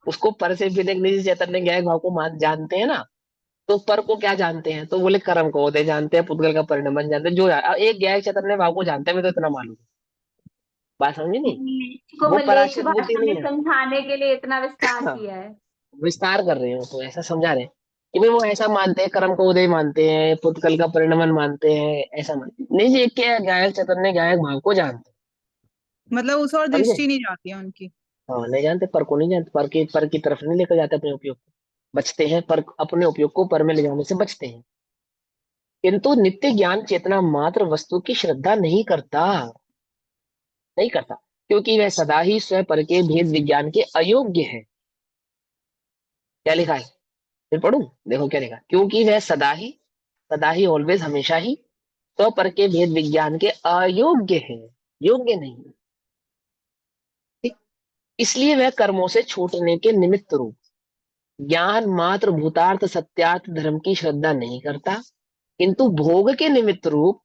उसको पर से भी निजी चैतन्य ज्ञायक भाव को मान जानते हैं ना, तो पर को क्या जानते हैं, तो बोले कर्म को उदय जानते हैं, पुद्गल का परिणमन जानते हैं। एक ज्ञायक चैतन्य भाव को जानते हैं, मैं तो इतना मालूम है। बात समझी नहीं? इसको वो मलेच्छ पराशर बुद्धि भाषा में नहीं है। समझाने के लिए इतना विस्तार हाँ, किया है। विस्तार कर रहे हो तो ऐसा समझा रहे हैं कि भाई वो ऐसा मानते हैं, कर्म को उदय मानते हैं, पुत्कल का परिणमन मानते हैं, ऐसा मानते हैं। नहीं जी, एक के गायक चैतन्य गायक भाव को जानते मतलब उस और हैं, समझे? दृष्टि नहीं जाती है उनकी। हाँ, नहीं जानते, पर को नहीं जानते, पर की तरफ नहीं लेकर जाते, अपने उपयोग को बचते हैं, पर अपने उपयोग को पर में ले जाने से बचते हैं। किंतु नित्य ज्ञान चेतना मात्र वस्तु की श्रद्धा नहीं करता, नहीं करता, क्योंकि वह सदा ही स्वयं पर के भेद विज्ञान के अयोग्य है। क्या लिखा है, फिर पढ़ूं? देखो क्या लिखा, क्योंकि वह सदा ही ऑलवेज हमेशा ही स्व पर के भेद विज्ञान के अयोग्य है, योग्य नहीं, ठीक? इसलिए वह कर्मों से छूटने के निमित्त रूप ज्ञान मात्र भूतार्थ सत्यार्थ धर्म की श्रद्धा नहीं करता, किंतु भोग के निमित्त रूप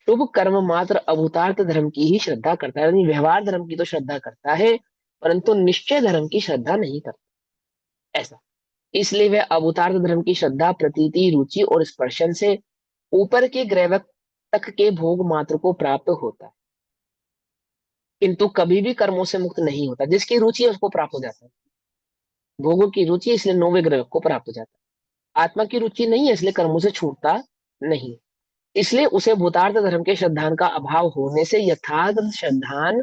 शुभ कर्म मात्र अभूतार्थ धर्म की ही श्रद्धा करता है। यानी व्यवहार धर्म की तो श्रद्धा करता है, परंतु निश्चय धर्म की श्रद्धा नहीं करता, ऐसा। इसलिए वह अभूतार्थ धर्म की श्रद्धा प्रतीति रुचि और स्पर्शन से ऊपर के ग्रैवक तक के भोग मात्र को प्राप्त होता है, किंतु कभी भी कर्मों से मुक्त नहीं होता। जिसकी रुचि है उसको प्राप्त हो जाता है, भोगों की रुचि है, इसलिए नौवे ग्रह को प्राप्त हो जाता है। आत्मा की रुचि नहीं है, इसलिए कर्मों से छूटता नहीं। इसलिए उसे भूतार्थ धर्म के श्रद्धान का अभाव होने से यथार्थ श्रद्धान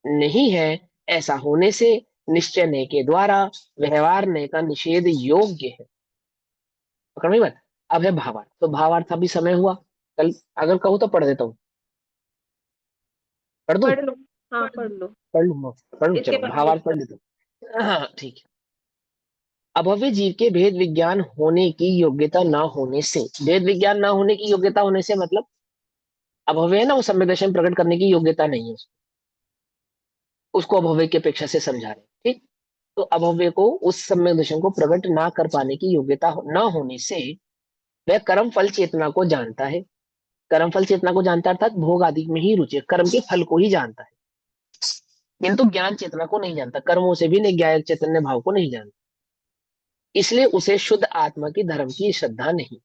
नहीं है, ऐसा होने से निश्चय ने के द्वारा व्यवहार ने का निषेध योग्य है। पकड़ में बात? अब है भावार्थ, तो भावार्थ अभी समय हुआ, कल अगर कहूँ तो पढ़ देता हूँ, पढ़ दूं? पढ़ लो। हाँ, पढ़ लो। पढ़ लूं, इसके चलो बाद भावार्थ पढ़ डिस्कस। लेता हूँ। हाँ ठीक है। अभव्य जीव के भेद विज्ञान होने की योग्यता ना होने से, भेद विज्ञान ना होने की योग्यता होने से मतलब अभव्य है ना, वो सम्यक दर्शन प्रकट करने की योग्यता नहीं है उसको अभव्य की अपेक्षा से समझा रहे हैं, ठीक? तो अभव्य को उस सम्यक दर्शन को प्रकट ना कर पाने की योग्यता ना होने से वह कर्म फल चेतना को जानता है, कर्म फल चेतना को जानता है, अर्थात भोग आदि में ही रुचि है, कर्म के फल को ही जानता है, किंतु ज्ञान चेतना को नहीं जानता, कर्मों से भी निज्ञायक चैतन्य भाव को नहीं जानता। इसलिए उसे शुद्ध आत्मा की धर्म की श्रद्धा नहीं।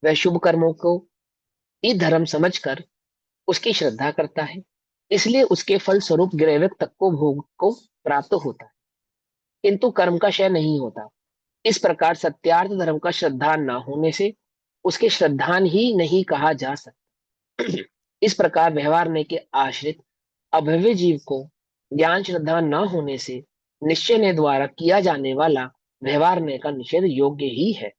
वह शुभ कर्मों को ही धर्म समझकर उसकी श्रद्धा करता है, इसलिए उसके फल स्वरूप ग्रैवक तक को भोग को प्राप्त होता है, किंतु कर्म का क्षय नहीं होता। इस प्रकार सत्यार्थ धर्म का श्रद्धान न होने से उसके श्रद्धान ही नहीं कहा जा सकता। इस प्रकार व्यवहार ने के आश्रित अभव्य जीव को ज्ञान श्रद्धा न होने से निश्चय ने द्वारा किया जाने वाला व्यवहार ने का निषेध योग्य ही है।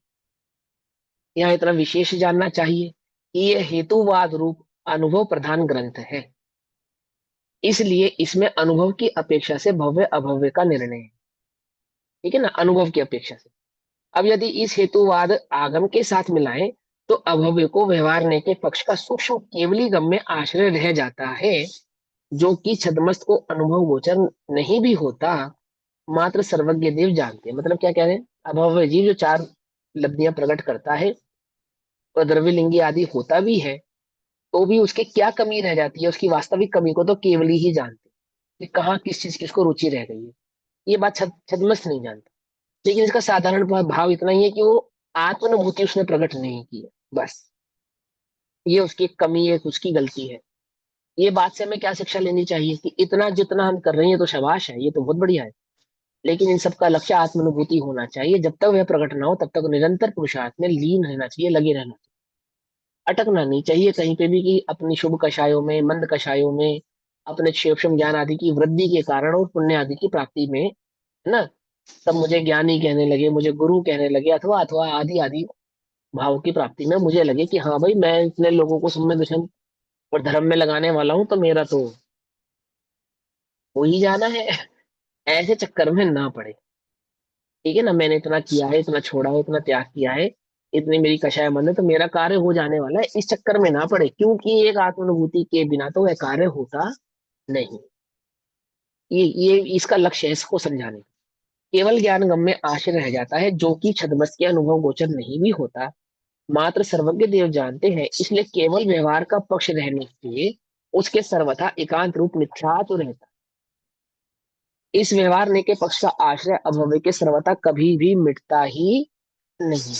यहाँ इतना विशेष जानना चाहिए कि यह हेतुवाद रूप अनुभव प्रधान ग्रंथ है, इसलिए इसमें अनुभव की अपेक्षा से भव्य अभव्य का निर्णय है। ठीक है ना, अनुभव की अपेक्षा से। अब यदि इस हेतुवाद आगम के साथ मिलाएं तो अभव्य को व्यवहारने के पक्ष का सूक्ष्म केवली गम्य आश्रय रह जाता है, जो कि छदमस्त को अनुभव गोचर नहीं भी होता, मात्र सर्वज्ञ देव जानते हैं। मतलब क्या कह रहे हैं, अभव्य जीव जो चार लब्धियां प्रकट करता है और द्रव्यलिंगी आदि होता भी है, तो भी उसके क्या कमी रह जाती है, उसकी वास्तविक कमी को तो केवली ही जानते हैं कि कहाँ किस चीज की उसको रुचि रह गई है। ये बात छदमस्त नहीं जानता। लेकिन इसका साधारण भाव इतना ही है कि वो आत्मानुभूति उसने प्रकट नहीं की है, बस। ये उसकी एक कमी है, उसकी गलती है। ये बात से हमें क्या शिक्षा लेनी चाहिए कि इतना जितना हम कर रहे हैं तो शाबाश है, ये तो बहुत बढ़िया है, लेकिन इन सब का लक्ष्य आत्मानुभूति होना चाहिए। जब तक वह प्रकट ना हो तब तक निरंतर पुरुषार्थ में लीन रहना चाहिए, लगे रहना चाहिए, अटकना नहीं चाहिए कहीं पे भी कि अपनी शुभ कषायों में, मंद कषायों में, अपने क्षेम ज्ञान आदि की वृद्धि के कारण और पुण्य आदि की प्राप्ति में, है ना, तब मुझे ज्ञानी कहने लगे, मुझे गुरु कहने लगे, अथवा अथवा आदि आदि भाव की प्राप्ति में मुझे लगे कि हाँ भाई मैं इतने लोगों को सब में दुष्मन और धर्म में लगाने वाला हूं, तो मेरा तो हो ही जाना है। ऐसे चक्कर में ना पड़े। ठीक है ना, मैंने इतना किया है, इतना छोड़ा है, इतना त्याग किया है, इतनी मेरी कषाय मन है, तो मेरा कार्य हो जाने वाला है, इस चक्कर में ना पड़े, क्योंकि एक आत्मानुभूति के बिना तो वह कार्य होता नहीं। ये इसका लक्ष्य है, इसको समझाने का। केवल ज्ञान गम में आश्रय रह जाता है, जो कि छद्मस के अनुभव गोचर नहीं भी होता, मात्र सर्वज्ञ देव जानते हैं, इसलिए केवल व्यवहार का पक्ष रहने से उसके सर्वथा एकांत रूप मिथ्या तो रहता। इस व्यवहार ने के पक्ष का आश्रय अभव्य के सर्वथा कभी भी मिटता ही नहीं।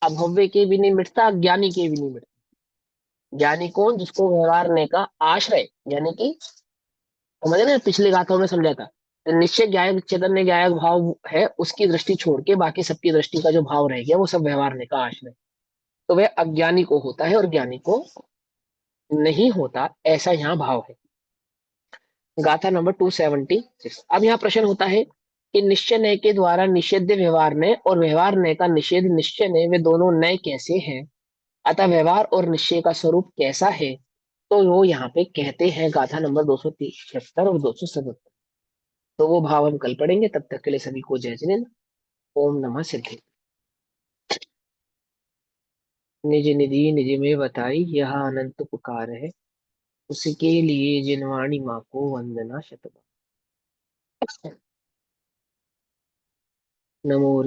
अभव्य के भी नहीं मिटता, ज्ञानी के भी नहीं मिटता। ज्ञानी कौन, जिसको व्यवहार ने का आश्रय, यानी कि समझे ना, पिछले गाथाओं में समझा था, निश्चय ज्ञायक चैतन्य ज्ञायक भाव है, उसकी दृष्टि छोड़ के बाकी सबकी दृष्टि का जो भाव रह गया वो सब व्यवहार ने का आश्रय, तो वह अज्ञानी को होता है और ज्ञानी को नहीं होता, ऐसा यहाँ भाव है। गाथा नंबर 276। अब यहाँ प्रश्न होता है कि निश्चय नय के द्वारा निषेध व्यवहार नय और व्यवहार नय का निषेध निश्चय नय, वे दोनों नय कैसे हैं, अतः व्यवहार और निश्चय का स्वरूप कैसा है, तो वो यहाँ पे कहते हैं गाथा नंबर 273 और 277। तो वो भाव हम कल पढ़ेंगे, तब तक के लिए सभी को जय जिनेन्द्र। ओम नमः सिद्धे। निज निधि निज में बताई, यह अनंत पुकार है, उसके लिए जिनवाणी माँ को वंदना शतबार। नमो